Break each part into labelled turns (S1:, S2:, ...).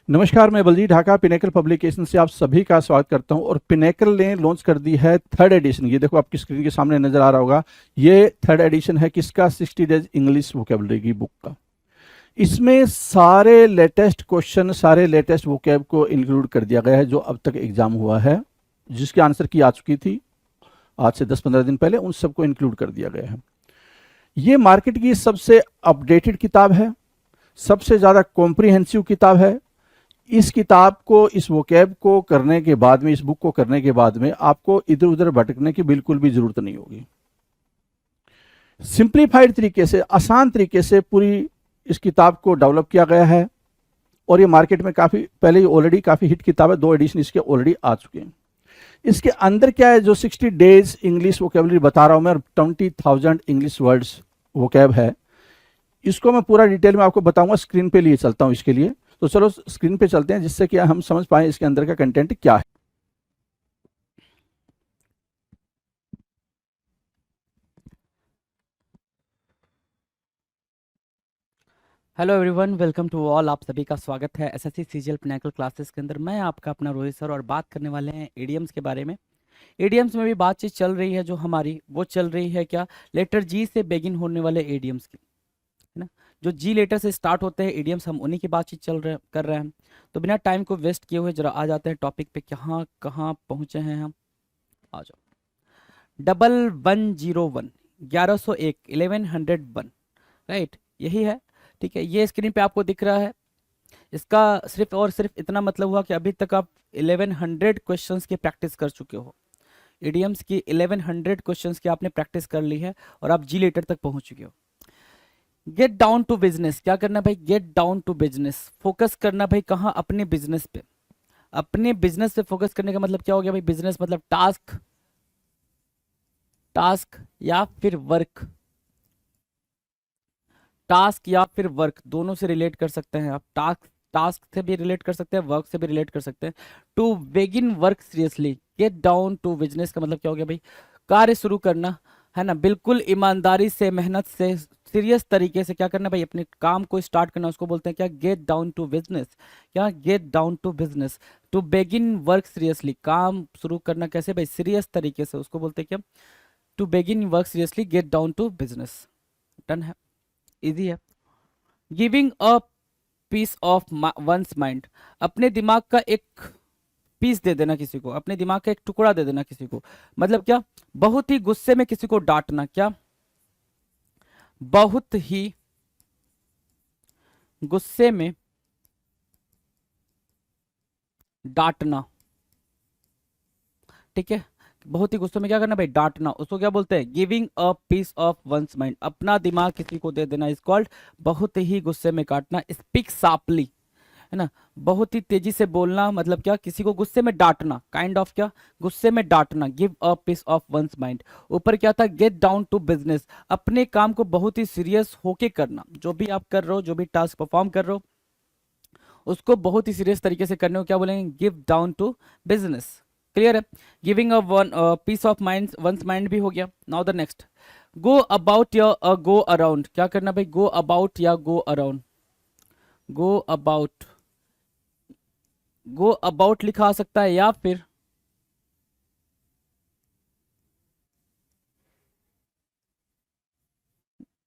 S1: नमस्कार, मैं Baljeet Dhaka pinnacle publication से आप सभी का स्वागत करता हूं। और पिनेकल ने लॉन्च कर दी है थर्ड एडिशन। ये देखो आपकी स्क्रीन के सामने नजर आ रहा होगा। ये थर्ड एडिशन है किसका? 60 डेज इंग्लिश वोकेबलरी की बुक का। इसमें सारे लेटेस्ट क्वेश्चन, सारे लेटेस्ट वोकेब को इंक्लूड कर दिया गया है जो अब तक एग्जाम हुआ है, जिसकी आंसर की आ चुकी थी आज से 10-15 दिन पहले, उन सबको इंक्लूड कर दिया गया है। ये मार्केट की सबसे अपडेटेड किताब है, सबसे ज्यादा कॉम्प्रिहेंसिव किताब है। इस किताब को, इस वोकैब को करने के बाद में, इस बुक को करने के बाद में आपको इधर उधर भटकने की बिल्कुल भी जरूरत नहीं होगी। सिंप्लीफाइड तरीके से, आसान तरीके से पूरी इस किताब को डेवलप किया गया है। और ये मार्केट में काफी पहले ही ऑलरेडी काफी हिट किताब है, 2 एडिशन इसके ऑलरेडी आ चुके हैं। इसके अंदर क्या है, जो 60 डेज इंग्लिश वोकेबलरी बता रहा हूं मैं, 20,000 इंग्लिश वर्ड्स वोकैब है, इसको मैं पूरा डिटेल में आपको बताऊंगा। स्क्रीन पे लिए चलता हूं इसके लिए, तो चलो स्क्रीन पे चलते हैं जिससे कि हम समझ पाए इसके अंदर का कंटेंट क्या है।
S2: Hello everyone, welcome to all. आप सभी का स्वागत है एसएससी सीजीएल पिनेकल क्लासेस के अंदर। मैं आपका अपना रोहित सर और बात करने वाले हैं एडीएम्स के बारे में। एडीएम्स में भी बातचीत चल रही है जो हमारी, वो चल रही है क्या, लेटर जी से बेगिन होने वाले एडीएम्स की, है ना। जो जी लेटर से स्टार्ट होते हैं एडीएम्स, हम उन्हीं की बातचीत कर रहे हैं। तो बिना टाइम को वेस्ट किए हुए जरा आ जाते हैं टॉपिक पे। कहाँ कहाँ पहुँचे हैं हम, आ जाओ। 1101, 1101, 1101, राइट, यही है। ठीक है, ये स्क्रीन पे आपको दिख रहा है। इसका सिर्फ और सिर्फ इतना मतलब हुआ कि अभी तक आप 1100 क्वेश्चंस की प्रैक्टिस कर चुके हो। इडियम्स की 1100 क्वेश्चंस की आपने प्रैक्टिस कर ली है और आप जी लेटर तक पहुंच चुके हो। गेट डाउन टू बिजनेस, क्या करना भाई? Get down to business, focus करना भाई कहाँ? अपने बिजनेस पे। अपने बिजनेस पे फोकस करने का मतलब क्या हो गया भाई? बिजनेस मतलब टास्क, टास्क या फिर वर्क, टास्क या फिर वर्क दोनों से रिलेट कर सकते हैं आप। टास्क, टास्क से भी रिलेट कर सकते हैं, वर्क से भी रिलेट कर सकते हैं। To begin work seriously, get down to business का मतलब क्या हो गया भाई? कार्य शुरू करना, है ना। बिल्कुल ईमानदारी से, मेहनत से, सीरियस तरीके से क्या करना भाई? अपने काम को स्टार्ट करना, उसको बोलते हैं क्या? Get down to business. क्या? Get down to business. To begin work seriously, काम शुरू करना कैसे भाई? सीरियस तरीके से, उसको बोलते हैं क्या? To begin work seriously, get down to business. Done है, इजी है। Giving a piece of one's mind, अपने दिमाग का एक पीस दे देना किसी को, अपने दिमाग का एक टुकड़ा दे देना किसी को। मतलब क्या? बहुत ही गुस्से में किसी को डांटना। क्या? बहुत ही गुस्से में डांटना, ठीक है। बहुत ही गुस्से में क्या करना भाई? डांटना। उसको क्या बोलते हैं? Giving a piece of one's mind, अपना दिमाग किसी को दे देना इज कॉल्ड बहुत ही गुस्से में काटना। स्पीक शार्पली, है ना, बहुत ही तेजी से बोलना। मतलब क्या? किसी को गुस्से में डांटना, काइंड ऑफ क्या? गुस्से में डांटना। Give a piece of one's mind. ऊपर क्या था? गेट डाउन टू बिजनेस, अपने काम को बहुत ही सीरियस होके करना। जो भी आप कर रहे हो, जो भी टास्क परफॉर्म कर रहे हो, उसको बहुत ही सीरियस तरीके से करने को क्या बोलेंगे? Give down to business. Clear है? Giving a one piece of mind, one's mind भी हो गया। Now the next, go about या गो अराउंड, क्या करना भाई? गो अबाउट या go around. Go about, go about लिखा आ सकता है या फिर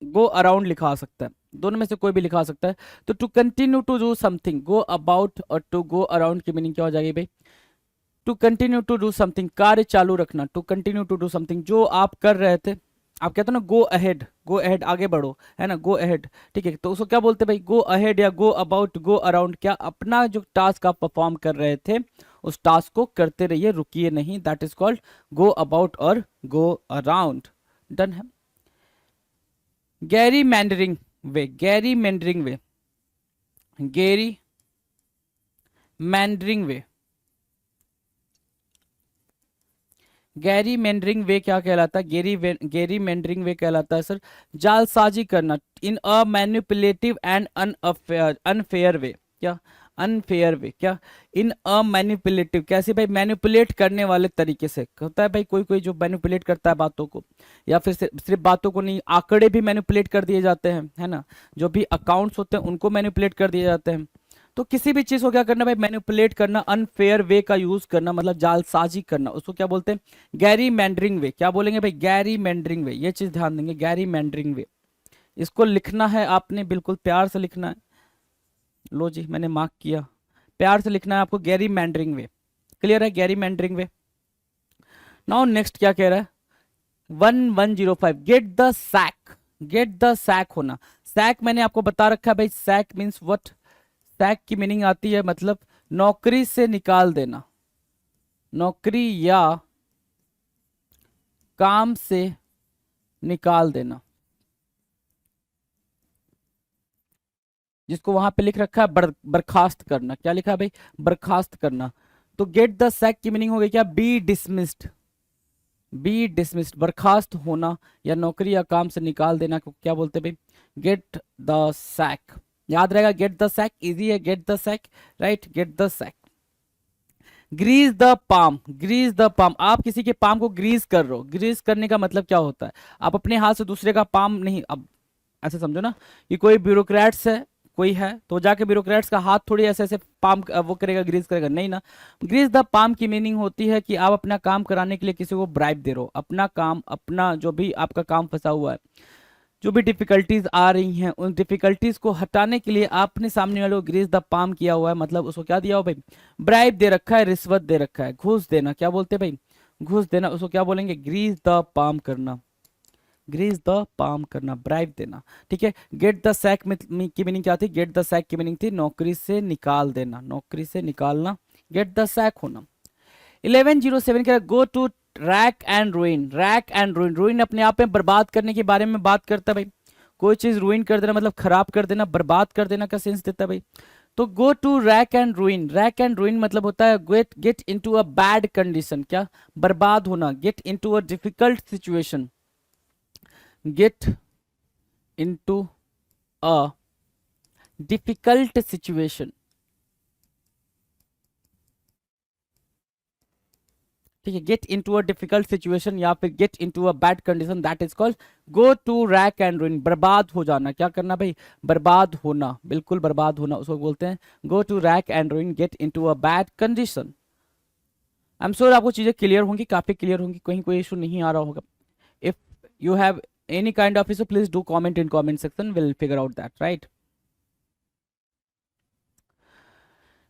S2: गो अराउंड लिखा आ सकता है। दोनों में से कोई भी लिखा आ सकता है। तो to continue to do something, go about और टू गो अराउंड की मीनिंग क्या हो जाएगी भाई? To continue to do something, कार्य चालू रखना। To continue to do something, जो आप कर रहे थे, आप कहते हो ना गो अहेड, गो अहेड, आगे बढ़ो, है ना, गो अहेड। ठीक है, तो उसको क्या बोलते हैं भाई? गो अहेड या गो अबाउट, गो अराउंड। क्या? अपना जो टास्क आप परफॉर्म कर रहे थे उस टास्क को करते रहिए, रुकिए नहीं। That is called go about और गो अराउंड। डन है। गैरी मैंडरिंग वे, गैरी मैंडरिंग वे, गैरी मैंडरिंग वे, गैरी मेंडरिंग वे क्या कहलाता है? गैरी मेंडरिंग वे कहलाता है सर जालसाजी करना। इन अ मैनिपुलेटिव एंड अनफेयर वे। क्या? अनफेयर वे। क्या? इन अ मैनिपुलेटिव, कैसे भाई? मैनिपुलेट करने वाले तरीके से होता है भाई। कोई कोई जो मैनिपुलेट करता है बातों को, या फिर सिर्फ बातों को नहीं, आंकड़े भी मैनिपुलेट कर दिए जाते हैं, है ना। जो भी अकाउंट्स होते हैं उनको मैनिपुलेट कर दिए जाते हैं। तो किसी भी चीज को क्या करना भाई, मैनिपुलेट करना, अनफेयर वे का यूज करना, मतलब जालसाजी करना, उसको क्या बोलते हैं, गैरी मैंडरिंग वे। क्या बोलेंगे भाई, गैरी मैंडरिंग वे, ये चीज ध्यान देंगे, गैरी मैंडरिंग वे। इसको लिखना है आपने, बिल्कुल प्यार से लिखना है। लो जी, मैंने मार्क किया, प्यार से लिखना है आपको, गैरी मैंडरिंग वे। क्लियर है, gerrymandering way. Now next क्या कह रहा है, 1105, get the sack. Get the sack होना, सैक मैंने आपको बता रखा है भाई, सैक मीन्स व्हाट। सैक की मीनिंग आती है मतलब नौकरी से निकाल देना, नौकरी या काम से निकाल देना, जिसको वहां पे लिख रखा है बर्खास्त करना। क्या लिखा है भाई, बर्खास्त करना। तो गेट द सैक की मीनिंग हो गई क्या, बी डिसमिस्ड। बी डिसमिस्ड, बर्खास्त होना या नौकरी या काम से निकाल देना को क्या बोलते हैं भाई, गेट द सैक। याद रहेगा, गेट द सैक, इजी है, get the sack, right, get the sack. Grease the palm, grease the palm, आप किसी के पाम को ग्रीस कर रहे हो। ग्रीस करने का मतलब क्या होता है, आप अपने हाथ से दूसरे का पाम नहीं, अब ऐसे समझो ना कि कोई ब्यूरोक्रेट्स है, कोई है तो जाके ब्यूरोक्रेट्स का हाथ थोड़ी ऐसे ऐसे पाम वो करेगा, ग्रीस करेगा, नहीं ना। ग्रीस द पाम की मीनिंग होती है कि आप अपना काम कराने के लिए किसी को ब्राइब दे रहे हो, अपना काम, अपना जो भी आपका काम फंसा हुआ है, जो भी डिफिकल्टीज आ रही हैं, उन डिफिकल्टीज को हटाने के लिए आपने सामने वाले को ग्रीस द पाम किया हुआ है, मतलब उसको क्या दिया हो भाई, ब्राइब दे रखा है, रिश्वत दे रखा है, घूस देना। क्या बोलते हैं भाई, घूस देना, उसको क्या बोलेंगे, ग्रीस द पाम करना, ग्रीस द पाम करना, ब्राइब देना। ठीक है, गेट द सैक की मीनिंग क्या थी, गेट द सैक की मीनिंग थी नौकरी से निकाल देना, नौकरी से निकालना, गेट द सैक होना। 1107 का go to rack and ruin. Rack and ruin, ruin अपने आप में बर्बाद करने के बारे में बात करता है भाई, कोई चीज रूइन कर देना मतलब खराब कर देना, बर्बाद कर देना का सेंस देता है भाई। तो go to rack and ruin, rack and ruin मतलब होता है get into a bad condition, क्या, बर्बाद होना, get into a difficult situation, get into a difficult situation. ठीक है, get into a difficult situation या फिर get into a bad condition, that is called go to rack and ruin, बर्बाद हो जाना। क्या करना भाई, बर्बाद होना, बिल्कुल बर्बाद होना, उसको बोलते हैं go to rack and ruin, get into a bad condition. I am sure आपको चीजें क्लियर होंगी, काफी क्लियर होंगी, कहीं कोई इशू नहीं आ रहा होगा। If you have any kind of issue, please do comment in comment section, we'll figure out that, right?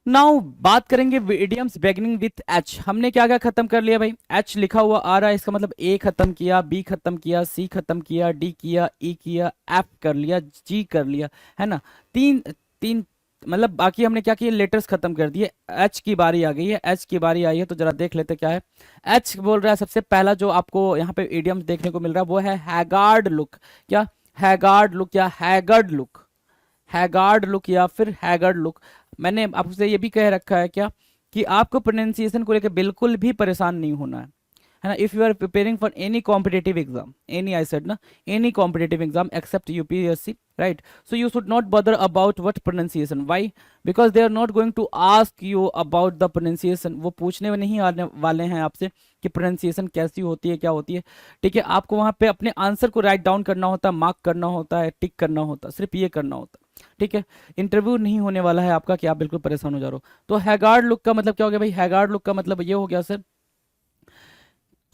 S2: Now बात करेंगे इडियम्स बिगिनिंग विथ एच। हमने क्या क्या खत्म कर लिया भाई, एच लिखा हुआ आ रहा है, इसका मतलब ए खत्म किया, बी खत्म किया, सी खत्म किया, डी किया, ई किया, एफ कर लिया, जी कर लिया, है ना। तीन तीन मतलब बाकी हमने क्या किया, लेटर्स खत्म कर दिए। एच की बारी आ गई है, एच की बारी आई है, तो जरा देख लेते क्या है। एच बोल रहा है सबसे पहला जो आपको यहाँ पे इडियम्स देखने को मिल रहा है वो है हैगार्ड लुक। क्या, हैगार्ड लुक या हैगर्ड लुक, हैगार्ड लुक या फिर हैगर्ड लुक। मैंने आपसे ये भी कह रखा है क्या, कि आपको प्रोनाउंसिएशन को लेकर बिल्कुल भी परेशान नहीं होना है ना। If you are preparing for any competitive exam, any I said ना, any competitive exam except UPSC, right, so you should not bother about what pronunciation, why, because they are not going to ask you about the pronunciation. वो पूछने में नहीं आने वाले हैं आपसे कि प्रोनाउंसिएशन कैसी होती है, क्या होती है। ठीक है, आपको वहां पे अपने आंसर को राइट डाउन करना होता है, मार्क करना होता है, टिक करना होता है, सिर्फ ये करना होता है। ठीक है, इंटरव्यू नहीं होने वाला है आपका कि आप बिल्कुल परेशान हो जा रहे हो। तो हैगार्ड लुक का मतलब क्या हो गया भाई, हैगार्ड लुक का मतलब ये हो गया सर,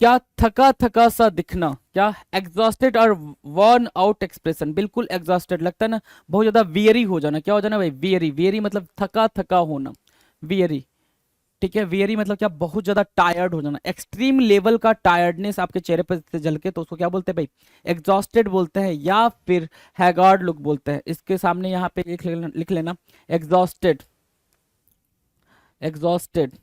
S2: क्या, थका थका सा दिखना, क्या, एग्जॉस्टेड और वर्न आउट एक्सप्रेशन, बिल्कुल एग्जॉस्टेड लगता है ना, बहुत ज्यादा वियरी हो जाना। क्या हो जाना भाई, वियरी, वियरी मतलब थका थका होना, वियरी। ठीक है, वियरी मतलब क्या, बहुत ज्यादा टायर्ड हो जाना, एक्सट्रीम लेवल का टायर्डनेस आपके चेहरे पर से झलके, तो उसको क्या बोलते हैं भाई, एग्जॉस्टेड बोलते हैं या फिर हैगार्ड लुक बोलते हैं। इसके सामने यहाँ पे लिख लेना exhausted, exhausted,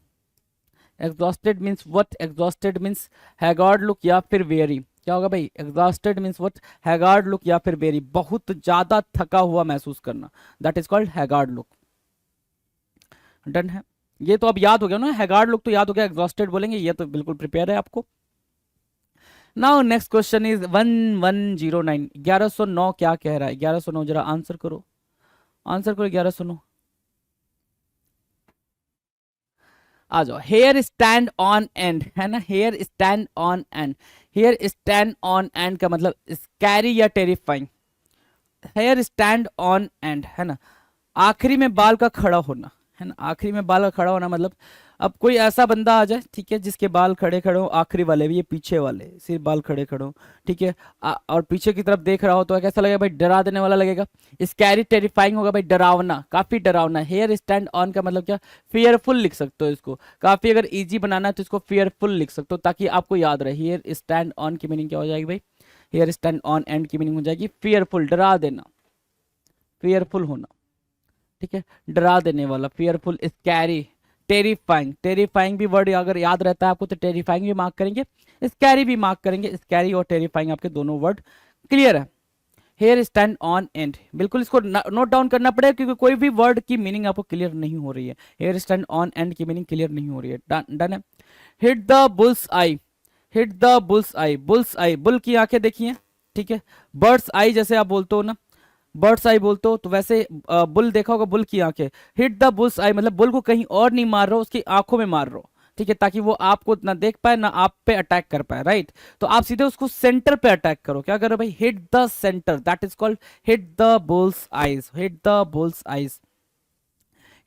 S2: exhausted means what, exhausted means haggard look या फिर वेरी। क्या होगा भाई, exhausted means what, haggard look या फिर वेरी, बहुत ज्यादा थका हुआ महसूस करना, that is called haggard look. Done है, ये तो अब याद हो गया ना, हैगार्ड लुक तो याद हो गया, एग्जॉस्टेड बोलेंगे, ये तो बिल्कुल प्रिपेयर है आपको। नाउ नेक्स्ट क्वेश्चन इज 1109, 1109 क्या कह रहा है, 1109 जरा आंसर करो, आंसर करो 1109, आ जाओ। हेयर स्टैंड ऑन एंड, है ना, hair stand on end, hair stand on end का मतलब स्कैरी या terrifying, hair stand on end, है ना। आखिरी में बाल का खड़ा होना, है ना, आखिरी में बाल का खड़ा होना मतलब अब कोई ऐसा बंदा आ जाए, ठीक है, जिसके बाल खड़े खड़े हो, आखिरी वाले भी, ये पीछे वाले सिर्फ बाल खड़े खड़े हो, ठीक है, और पीछे की तरफ देख रहा हो तो कैसा लगेगा भाई, डरा देने वाला लगेगा। स्कैरी टेरिफाइंग होगा भाई, डरावना, काफी डरावना। हेयर स्टैंड ऑन का मतलब क्या, फियरफुल लिख सकते हो इसको, काफी अगर इजी बनाना है तो इसको फियरफुल लिख सकते हो ताकि आपको याद रहे। हेयर स्टैंड ऑन की मीनिंग क्या हो जाएगी भाई, हेयर स्टैंड ऑन एंड की मीनिंग हो जाएगी फियरफुल, डरा देना, फियरफुल होना, ठीक है, डरा देने वाला, फियरफुल। स्कैरी, टेरिफाइंग, टेरिफाइंग भी वर्ड अगर याद रहता है आपको तो टेरिफाइंग भी मार्क करेंगे, स्कैरी भी मार्क करेंगे। स्कैरी और टेरिफाइंग आपके दोनों वर्ड क्लियर है। हेयर स्टैंड ऑन एंड, बिल्कुल इसको नोट डाउन करना पड़ेगा क्योंकि कोई भी वर्ड की मीनिंग आपको क्लियर नहीं हो रही है। हेयर स्टैंड ऑन एंड की मीनिंग क्लियर नहीं हो रही है, डन है। Hit the bull's eye, hit the bull's I, bulls I, bull की आंखें देखिए, ठीक है, बर्ड्स आई जैसे आप बोलते हो ना, बर्ड्स आई बोलते हो तो वैसे बुल देखा होगा, बुल की आंखें। हिट द बुल्स आई मतलब बुल को कहीं और नहीं मार रहे हो, उसकी आंखों में मार रहे हो, ठीक है, ताकि वो आपको ना देख पाए ना आप पे अटैक कर पाए, राइट। तो आप सीधे उसको सेंटर पे अटैक करो, क्या करो भाई, hit the centre, that is called hit the bulls eyes, hit the bulls eyes.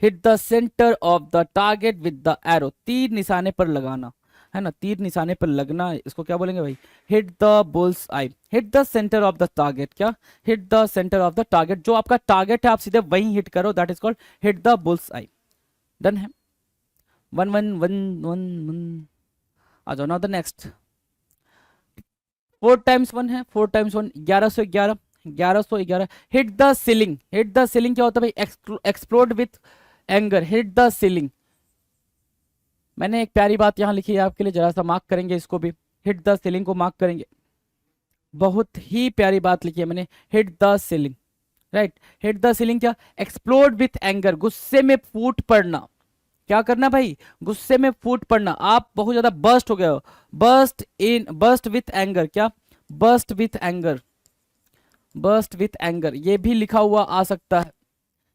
S2: Hit the centre of the target with the arrow, तीर निशाने पर लगाना, है ना, तीर निशाने पर लगना, इसको क्या बोलेंगे भाई, hit the bull's eye. Hit the centre of the target, क्या, hit the centre of the target, जो आपका टारगेट है आप सीधे वहीं हिट करो, that is called hit the bull's eye. Done है। One one one one one, आ जाओ ना द नेक्स्ट। 4 टाइम्स 1 है, 4 times 1 1111, 1111। Hit the ceiling, hit the ceiling क्या होता है भाई, explode with anger, hit the ceiling. मैंने एक प्यारी बात यहाँ लिखी है आपके लिए, जरा सा मार्क करेंगे इसको भी, हिट द सीलिंग को मार्क करेंगे, बहुत ही प्यारी बात लिखी है मैंने, hit the ceiling, right. Hit the ceiling क्या, एक्सप्लोड विथ एंगर, गुस्से में फूट पड़ना, क्या करना भाई, गुस्से में फूट पड़ना, आप बहुत ज्यादा बर्स्ट हो गए हो, बर्स्ट विथ एंगर, क्या, burst with anger, burst with anger, ये भी लिखा हुआ आ सकता है,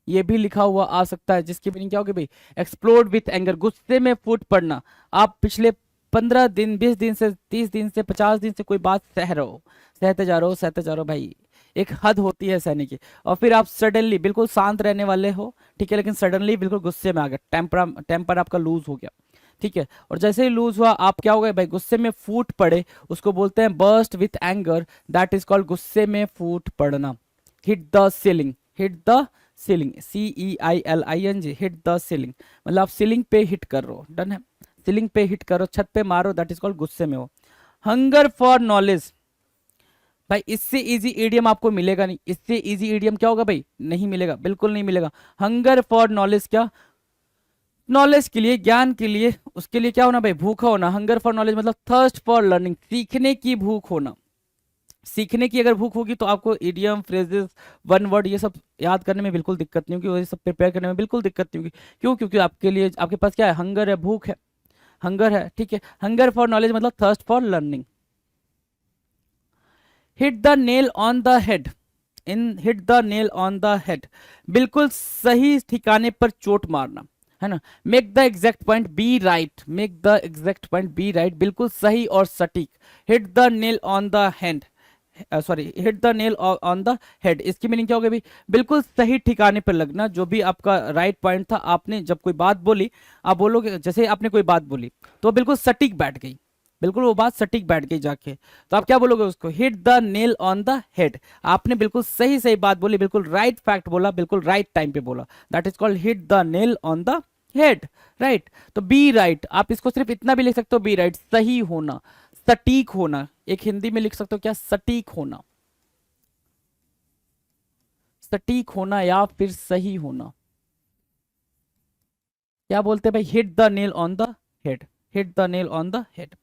S2: ये भी लिखा हुआ आ सकता है, जिसकी मीनिंग क्या होगी भाई, एक्सप्लोड विथ एंगर, गुस्से में फूट पड़ना। आप पिछले 15 दिन, 20 दिन से, 30 दिन से, 50 दिन से कोई बात सह रहे हो, सहते जा रहे हो, सहते जा रहे हो भाई, एक हद होती है सहने की, और फिर आप सडनली बिल्कुल शांत रहने वाले हो, ठीक है, लेकिन सडनली बिल्कुल गुस्से में आ गए, टेम्पर आपका लूज हो गया, ठीक है, और जैसे ही लूज हुआ आप क्या हो गए भाई, गुस्से में फूट पड़े, उसको बोलते हैं burst with anger, that is called गुस्से में फूट पड़ना। Hit the ceiling, hit the ceiling, CEILING, hit the ceiling मतलब आप सीलिंग पे हिट कर रहे हो, डन है, सीलिंग पे हिट करो, छत पे मारो, दैट इज कॉल्ड गुस्से में हो। हंगर फॉर नॉलेज, भाई इससे इजी ईडियम आपको मिलेगा नहीं, इससे इजी ईडियम क्या होगा भाई, नहीं मिलेगा, बिल्कुल नहीं मिलेगा। हंगर फॉर नॉलेज क्या, नॉलेज के लिए, ज्ञान के लिए, उसके लिए क्या होना भाई, भूखा होना। हंगर फॉर नॉलेज मतलब थर्स्ट फॉर लर्निंग, सीखने की भूख होना, सीखने की अगर भूख होगी तो आपको इडियम, फ्रेजेस, वन वर्ड ये सब याद करने में बिल्कुल दिक्कत नहीं होगी, और ये सब प्रिपेयर करने में बिल्कुल दिक्कत नहीं होगी, क्यों, क्योंकि आपके लिए, आपके पास क्या है, हंगर है, भूख है, हंगर है, ठीक है। हंगर फॉर नॉलेज मतलब thirst for learning. Hit the nail on the head, in hit the nail on the head, बिल्कुल सही ठिकाने पर चोट मारना, है ना। Make the exact point be right, make the exact point be right, बिल्कुल सही और सटीक। Hit the nail on the hand, sorry, hit the nail on the head, इसकी मीनिंग क्या होगी भाई, बिल्कुल सही ठिकाने पर लगना, जो भी आपका राइट पॉइंट था, आपने जब कोई बात बोली, आप बोलोगे, जैसे आपने कोई बात बोली तो बिल्कुल सटीक बैठ गई, बिल्कुल वो बात सटीक बैठ गई जाके, तो आप क्या बोलोगे उसको, hit the nail on the head, आपने बिल्कुल सही सही बात बोली, बिल्कुल राइट फैक्ट बोला, बिल्कुल राइट टाइम पे बोला, that is called hit the nail on the head, right. तो बी राइट, आप इसको सिर्फ इतना भी लिख सकते हो, बी राइट, सही होना, सटीक होना, एक हिंदी में लिख सकते हो क्या, सटीक होना, सटीक होना या फिर सही होना, क्या बोलते हैं भाई, hit the nail on the head, hit the nail on the head.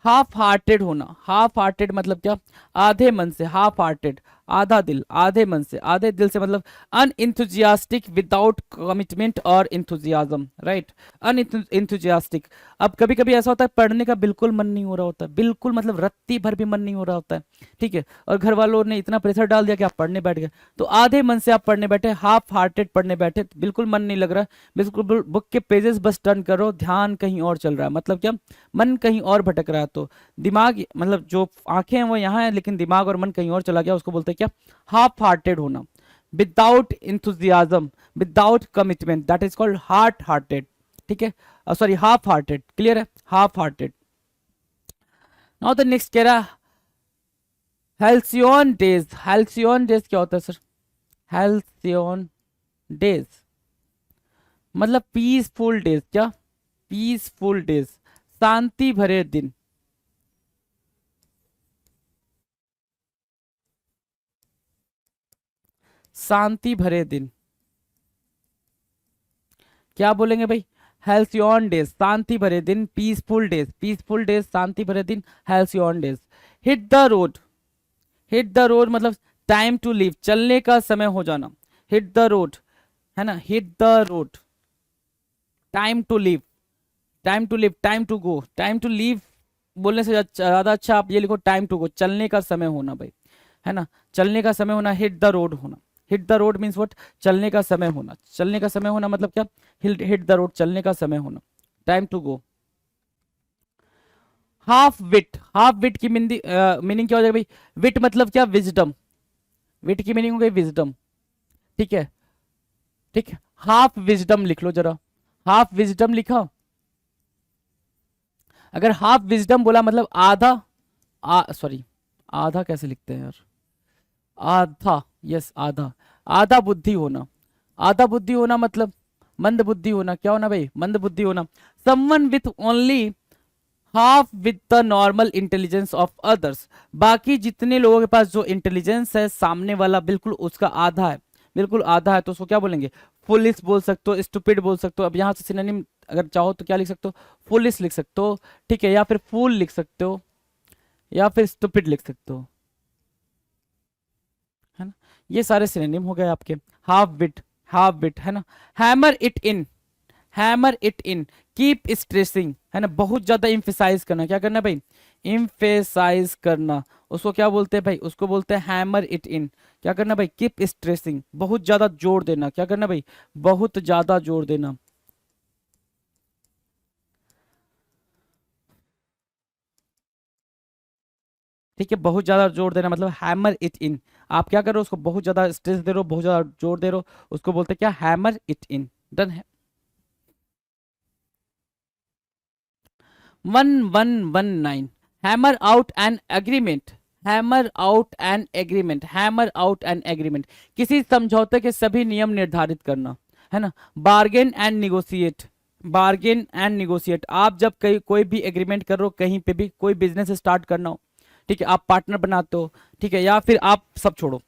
S2: Half hearted होना, हाफ हार्टेड मतलब क्या, आधे मन से, हाफ हार्टेड आधा दिल, आधे मन से, आधे दिल से मतलब अनइंथुजियास्टिक विदाउट कमिटमेंट और इंथुजियाज्म, राइट, अनइंथुजियास्टिक। अब कभी कभी ऐसा होता है पढ़ने का बिल्कुल मन नहीं हो रहा होता है, बिल्कुल मतलब रत्ती भर भी मन नहीं हो रहा होता है, ठीक है, और घर वालों ने इतना प्रेशर डाल दिया कि आप पढ़ने बैठ गए, तो आधे मन से आप पढ़ने बैठे, हाफ हार्टेड पढ़ने बैठे, बिल्कुल मन नहीं लग रहा, बिल्कुल बुक के पेजेस बस टर्न करो, ध्यान कहीं और चल रहा है, मतलब क्या, मन कहीं और भटक रहा है, तो दिमाग मतलब जो आंखें हैं वो यहाँ है लेकिन दिमाग और मन कहीं और चला गया, उसको बोलते हैं क्या, हाफ हार्टेड होना। Without enthusiasm, without commitment, that is called heart hearted, ठीक है, सॉरी हाफ हार्टेड, क्लियर है, half hearted. Now the next कह रहा हेल्सियन डेज, हेल्सियन डेज क्या होता है सर? हेल्सियन डेज मतलब पीसफुल डेज, क्या? पीसफुल डेज, शांति भरे दिन। शांति भरे दिन क्या बोलेंगे भाई? हेल्सियन डेज, शांति भरे दिन, पीसफुल डेज, पीसफुल डेज, शांति भरे दिन, halcyon days. Hit the road, hit the road मतलब टाइम टू लीव, चलने का समय हो जाना। हिट द रोड है ना, hit the road, time to leave, time to leave, time to go, time to leave बोलने से ज्यादा अच्छा आप ये लिखो टाइम टू गो, चलने का समय होना भाई, है ना, चलने का समय होना, हिट द रोड होना। Hit the road means what? चलने का समय होना, चलने का समय होना मतलब क्या? हिट द रोड, चलने का समय होना, time to go. Half wit, half wit की मीनिंग क्या हो जाएगा भाई? विट मतलब क्या? विजडम, विट की मीनिंग हो गई विजडम, ठीक है, ठीक है, हाफ विजडम लिख लो जरा, हाफ विजडम लिखा। अगर हाफ विजडम बोला मतलब आधा, सॉरी आधा कैसे लिखते हैं यार? आधा, यस आधा, आधा बुद्धि होना, आधा बुद्धि होना मतलब मंद बुद्धि होना, क्या होना भाई? मंद बुद्धि होना। Someone with only half with the normal intelligence of others, बाकी जितने लोगों के पास जो इंटेलिजेंस है सामने वाला बिल्कुल उसका आधा है, बिल्कुल आधा है, तो उसको क्या बोलेंगे? फुलिश बोल सकते हो, स्टूपिड बोल सकते हो। अब यहाँ से सिनोनिम अगर चाहो तो क्या लिख सकते हो? फुलिश लिख सकते हो, ठीक है, या फिर फूल लिख सकते हो, या फिर स्टूपिड लिख सकते हो, है ना। ये सारे सिनोनिम हो गए आपके। हाफ विट, हाफ विट है ना। Hammer it in, hammer it in, keep stressing है ना, बहुत ज्यादा इम्फेसाइज करना, क्या करना भाई? इम्फेसाइज करना, उसको क्या बोलते हैं भाई? उसको बोलते हैं हैमर इट इन। क्या करना भाई? कीप स्ट्रेसिंग, बहुत ज्यादा जोर देना, क्या करना भाई? बहुत ज्यादा जोर देना। ठीक है, बहुत ज्यादा जोर देना मतलब हैमर इट इन। आप क्या कर रहे हो? उसको बहुत ज्यादा स्ट्रेस दे रहे हो, बहुत ज्यादा जोर दे रहे हो, उसको बोलते हैं क्या? Hammer it in. डन है। 1119, hammer out an agreement, hammer out an agreement, hammer out an agreement, किसी समझौते के सभी नियम निर्धारित करना, है ना। Bargain and negotiate, bargain and negotiate, आप जब कहीं कोई भी एग्रीमेंट कर रहे हो, कहीं पे भी कोई बिजनेस स्टार्ट करना हो, ठीक है, आप पार्टनर बनाते हो, ठीक है, या फिर आप सब छोड़ो,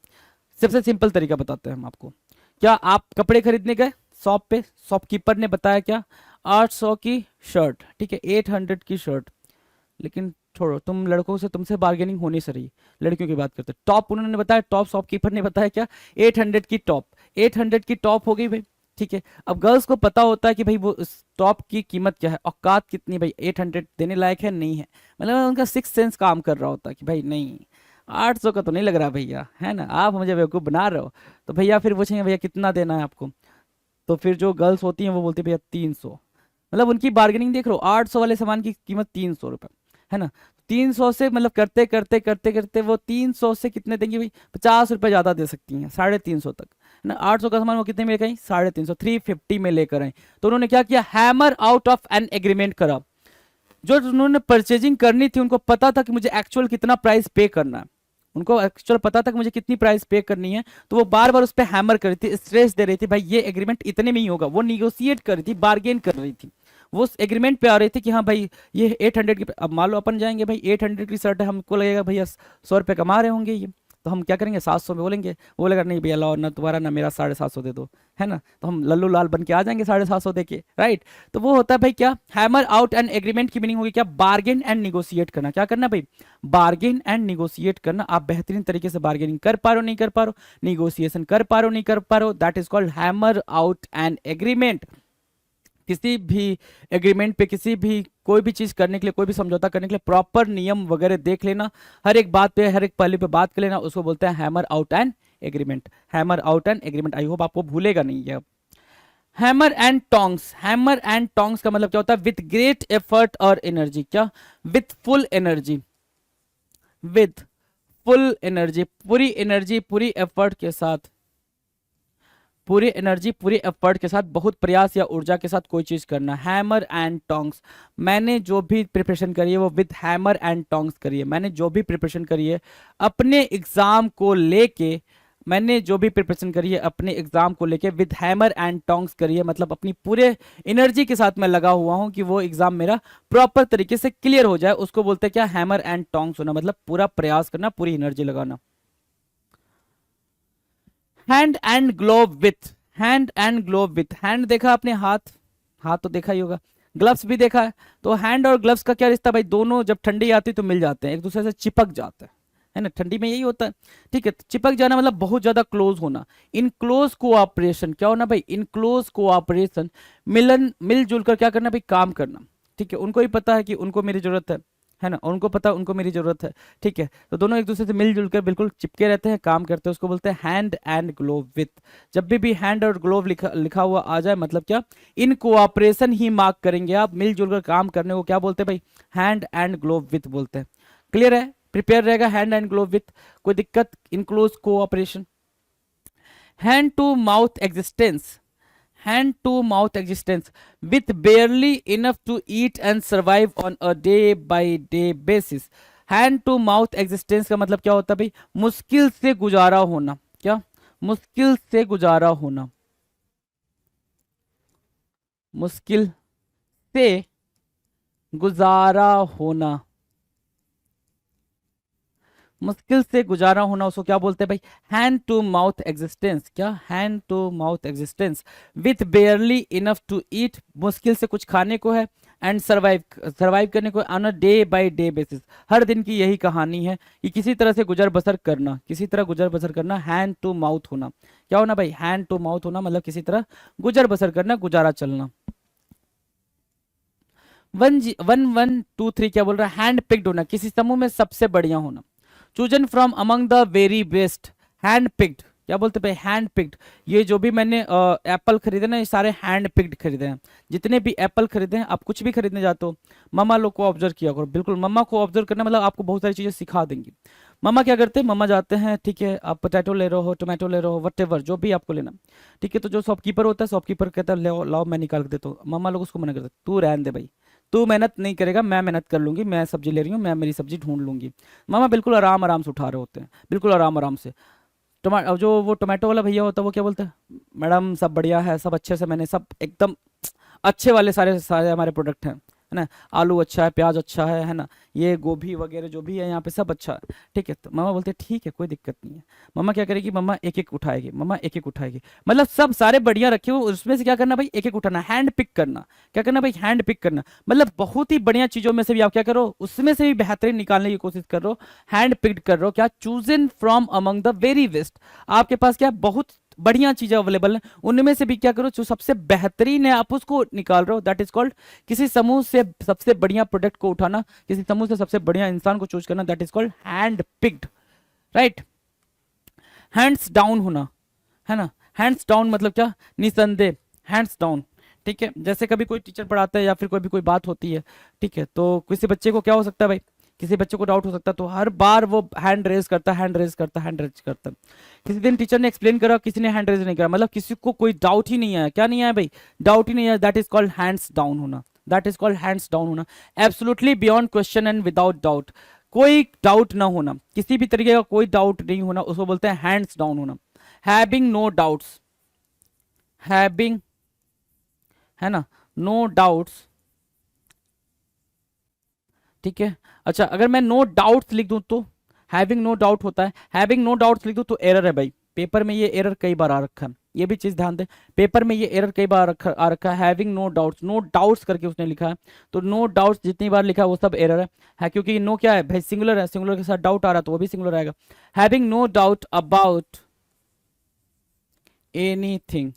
S2: सबसे सिंपल तरीका बताते हैं हम आपको। क्या आप कपड़े खरीदने गए शॉप पे, शॉपकीपर ने बताया क्या? 800 की शर्ट, ठीक है, 800 की शर्ट, लेकिन छोड़ो, तुम लड़कों से, तुमसे बार्गेनिंग होनी से रही, लड़कियों की बात करते हैं। टॉप उन्होंने बताया, टॉप शॉपकीपर ने बताया क्या? 800 की टॉप, 800 की टॉप हो गई भाई, ठीक है। अब गर्ल्स को पता होता है कि भाई वो उस टॉप की कीमत क्या है, औकात कितनी भाई, 800 देने लायक है नहीं है, मतलब उनका सिक्स सेंस काम कर रहा होता है कि भाई नहीं, 800 का तो नहीं लग रहा भैया, है ना, आप मुझे बेवकूफ़ बना रहे हो। तो भैया फिर पूछेंगे भैया कितना देना है आपको, तो फिर जो गर्ल्स होती हैं वो बोलती है भैया 300, मतलब उनकी बार्गेनिंग देख रहे हो, 800 वाले सामान की कीमत 300 रुपये, है ना। 300 से मतलब करते करते करते करते वो 300 से कितने देंगे भाई? 50 रुपये ज़्यादा दे सकती हैं, 350 तक, है ना। 800 का सामान वो कितने में लेकर आई? 350, 350 में लेकर आई। तो उन्होंने क्या किया? Hammer out of an agreement करा। जो उन्होंने परचेजिंग करनी थी, उनको पता था कि मुझे एक्चुअल कितना प्राइस पे करना है, उनको एक्चुअल पता था कि मुझे कितनी प्राइस पे करनी है, तो वो बार बार उस पर हैमर कर रही थी, स्ट्रेस दे रही थी, भाई ये एग्रीमेंट इतने में ही होगा। वो निगोशिएट कर रही थी, बार्गेन कर रही थी, वो उस एग्रीमेंट पे आ रही थी कि हाँ भाई ये 800 की, अब मान लो अपन जाएंगे भाई 800 की शर्ट है, हमको लगेगा भैया 100 रुपये कमा रहे होंगे ये, तो हम क्या करेंगे? 700 में बोलेंगे, वो बोलेगा नहीं भैया लाओ ना तुम्हारा ना मेरा, 750 दे दो, है ना। तो हम लल्लू लाल बन के आ जाएंगे 750 दे के, राइट। तो वो होता है भाई क्या? हैमर आउट एंड एग्रीमेंट की मीनिंग होगी क्या? बार्गेन एंड निगोशिएट करना। क्या करना भाई? बार्गेन एंड निगोशिएट करना। आप बेहतरीन तरीके से बार्गेनिंग कर पा रहे हो नहीं कर पा रहे हो, निगोशिएशन कर पा रहे हो नहीं कर पा रहे हो, that is called hammer out and agreement. किसी भी एग्रीमेंट पे, किसी भी कोई भी चीज करने के लिए, कोई भी समझौता करने के लिए प्रॉपर नियम वगैरह देख लेना, हर एक बात पे, हर एक पहलू पे बात कर लेना, उसको बोलते हैं hammer out and agreement. Hammer out and agreement, I hope आपको भूलेगा नहीं है। Hammer and tongs, hammer and tongs का मतलब क्या होता है? विथ ग्रेट एफर्ट और एनर्जी, क्या? With full energy, with full energy, पूरी एनर्जी, पूरी एफर्ट के साथ, पूरी एनर्जी पूरी एफर्ट के साथ बहुत प्रयास या ऊर्जा के साथ कोई चीज करना। हैमर एंड टोंग्स, मैंने जो भी प्रिपरेशन करी है वो विद हैमर एंड टोंग्स करी है। मैंने जो भी प्रिपरेशन करी है अपने एग्जाम को लेके, मैंने जो भी प्रिपरेशन करी है अपने एग्जाम को लेके विद हैमर एंड टोंग्स करी है, मतलब अपनी पूरे एनर्जी के साथ मैं लगा हुआ हूं कि वो एग्जाम मेरा प्रॉपर तरीके से क्लियर हो जाए। उसको बोलते हैं क्या, हैमर एंड टोंग्स होना, मतलब पूरा प्रयास करना, पूरी एनर्जी लगाना। Hand and glove with, hand and glove with, hand देखा आपने, हाथ, हाथ तो देखा ही होगा, ग्लव्स भी देखा है। तो हैंड और ग्लव्स का क्या रिश्ता भाई, दोनों जब ठंडी आती तो मिल जाते हैं, एक दूसरे से चिपक जाते हैं, है ना, ठंडी में यही होता है। ठीक है, तो चिपक जाना मतलब बहुत ज्यादा क्लोज होना। इन क्लोज कोऑपरेशन क्या होना भाई, इन क्लोज कोऑपरेशन, मिलन, मिलजुल कर क्या करना भाई, काम करना। ठीक है, उनको ही पता है कि उनको मेरी जरूरत है ना, और उनको पता है उनको मेरी जरूरत है। ठीक है, तो दोनों एक दूसरे से मिलजुल कर बिल्कुल चिपके रहते हैं, काम करते हैं, उसको बोलते हैं हैंड एंड ग्लोव विथ। जब भी हैंड और ग्लोव लिखा हुआ आ जाए मतलब क्या, इन कोऑपरेशन ही मार्क करेंगे आप, मिलजुल कर काम करने को क्या बोलते हैं भाई, हैंड एंड ग्लोव विथ बोलते हैं। क्लियर है, प्रिपेयर रहेगा हैंड एंड ग्लोव विथ, कोई दिक्कत, in close cooperation. Hand to mouth existence, hand to mouth existence with barely enough to eat and survive on a day by day basis। hand to mouth existence का मतलब क्या होता है भाई, मुश्किल से गुजारा होना। क्या, मुश्किल से गुजारा होना, मुश्किल से गुजारा होना, मुश्किल से गुजारा होना, उसको क्या बोलते हैं भाई, हैंड टू माउथ एग्जिस्टेंस। क्या, hand to mouth existence with barely enough to eat, मुश्किल से कुछ खाने को है, एंड सर्वाइव, सर्वाइव करने को on a day by day basis, हर दिन की यही कहानी है कि किसी तरह से गुजर बसर करना, किसी तरह गुजर बसर करना। हैंड टू माउथ होना क्या होना भाई, हैंड टू माउथ होना मतलब किसी तरह गुजर बसर करना, गुजारा चलना। 1 1 2 3 क्या बोल रहा है, हैंड पिक्ड होना, किसी समूह में सबसे बढ़िया होना। Chosen from among the very best, hand picked क्या बोलते भाई, हैंड पिक्ड। ये जो भी मैंने एप्पल खरीदे ना, ये सारे हैंड पिक्ड खरीदे हैं। जितने भी एप्पल खरीदे हैं, आप कुछ भी खरीदने जाते हो मम्मा लोग को ऑब्जर्व किया करो, बिल्कुल मम्मा को ऑब्जर्व करना मतलब आपको बहुत सारी चीजें सिखा देंगी। मम्मा क्या करते हैं, मम्मा जाते हैं, ठीक है, आप पोटैटो ले रहे हो, टोमेटो ले रहे हो, वट जो भी आपको लेना, ठीक है, तो जो शॉपकीपर होता है, शॉपकीपर कहता है लाओ लाओ मैं निकाल के देता हूँ, मम्मा लोग उसको मना करते हैं, तू रहने दे भाई, तू मेहनत नहीं करेगा, मैं मेहनत कर लूंगी, मैं सब्जी ले रही हूँ, मैं मेरी सब्जी ढूंढ लूंगी। मामा बिल्कुल आराम आराम से उठा रहे होते हैं, बिल्कुल आराम आराम से। जो वो टोमेटो वाला भैया होता है वो क्या बोलता है, मैडम सब बढ़िया है, सब अच्छे से, मैंने सब एकदम अच्छे वाले सारे सारे हमारे प्रोडक्ट हैं, है ना, आलू अच्छा है, प्याज अच्छा है ना, ये गोभी वगैरह जो भी है यहाँ पे सब अच्छा है। ठीक है, तो मामा बोलते हैं ठीक है कोई दिक्कत नहीं है। मम्मा क्या करेगी, मम्मा एक एक उठाएगी, मम्मा एक एक उठाएगी, मतलब सब सारे बढ़िया रखे हुए, उसमें से क्या करना भाई, एक एक उठाना, हैंड पिक करना। क्या करना भाई, हैंड पिक करना, मतलब बहुत ही बढ़िया चीजों में से भी आप क्या करो, उसमें से भी बेहतरीन निकालने की कोशिश कर रहे हो, हैंड पिक्ड कर रहे हो। क्या, chosen from among the very best, आपके पास क्या बहुत बढ़िया चीजें अवेलेबल हैं, उनमें से भी क्या करो, जो सबसे बेहतरीन है आप उसको निकाल रहे हो, दैट इज कॉल्ड, किसी समूह से सबसे बढ़िया प्रोडक्ट को उठाना, किसी समूह से सबसे बढ़िया इंसान को चूज करना, that is called hand picked, right. Hands down होना, है ना, हैंड्स डाउन मतलब क्या, निसंदेह, हैंड्स डाउन। ठीक है, जैसे कभी कोई टीचर पढ़ाता है या फिर कोई बात होती है, ठीक है, तो किसी बच्चे को क्या हो सकता है भाई, किसी बच्चे को डाउट हो सकता है, तो हर बार वो हैंड रेज करता है, हैंड रेज करता है, हैंड रेज करता है। किसी दिन टीचर ने एक्सप्लेन करा, किसी ने हैंड रेज नहीं करा, मतलब किसी को कोई डाउट ही नहीं आया, क्या नहीं आया भाई, डाउट ही नहीं आया, that is called hands down होना, that is called hands down होना। Absolutely beyond question and without doubt, कोई डाउट ना होना, किसी भी तरीके का कोई डाउट नहीं होना, उसको बोलते हैं हैंड्स डाउन होना। हैविंग नो डाउट्स, हैविंग, है ना, नो डाउट्स, ठीक है। अच्छा, अगर मैं नो डाउट्स लिख दूं तो हैविंग नो डाउट होता है, हैविंग नो डाउट्स लिख दूं तो एरर है भाई, पेपर में ये एरर कई बार आ रखा है, ये भी चीज ध्यान दें, पेपर में ये एरर कई बार आ रखा है, having no doubts, no doubts करके उसने लिखा है, तो नो डाउट्स जितनी बार लिखा है वो सब एरर है, क्योंकि नो क्या है भाई, सिंगुलर है, सिंगुलर के साथ डाउट आ रहा है तो वो भी सिंगुलर आएगा। Having no doubt about anything,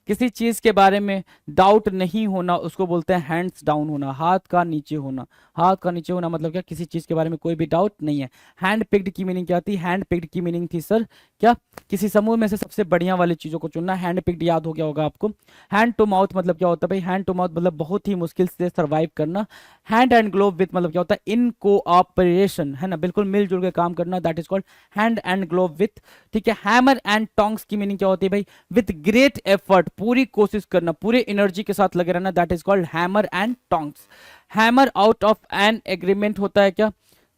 S2: किसी चीज के बारे में डाउट नहीं होना उसको बोलते हैं हैंड्स डाउन होना, हाथ का नीचे होना। हाथ का नीचे होना मतलब क्या, किसी चीज के बारे में कोई भी डाउट नहीं है। हैंड पिक्ड की मीनिंग क्या थी, हैंड पिक्ड की मीनिंग थी सर क्या, किसी समूह में से सबसे बढ़िया वाली चीजों को चुनना। हैंड पिक्ड याद हो गया होगा आपको। हैंड टू माउथ मतलब क्या होता है भाई, हैंड टू माउथ मतलब बहुत ही मुश्किल से सर्वाइव करना। हैंड एंड ग्लोव विथ मतलब क्या होता है, इन कोऑपरेशन, है ना, बिल्कुल मिलजुल के काम करना, that is called hand and glove with. ठीक है, हैमर एंड टोंग्स की मीनिंग क्या होती है भाई, विथ ग्रेट एफर्ट, पूरी कोशिश करना, पूरे एनर्जी के साथ लगे रहना, that is called hammer and tongs. Hammer out of an agreement होता है क्या,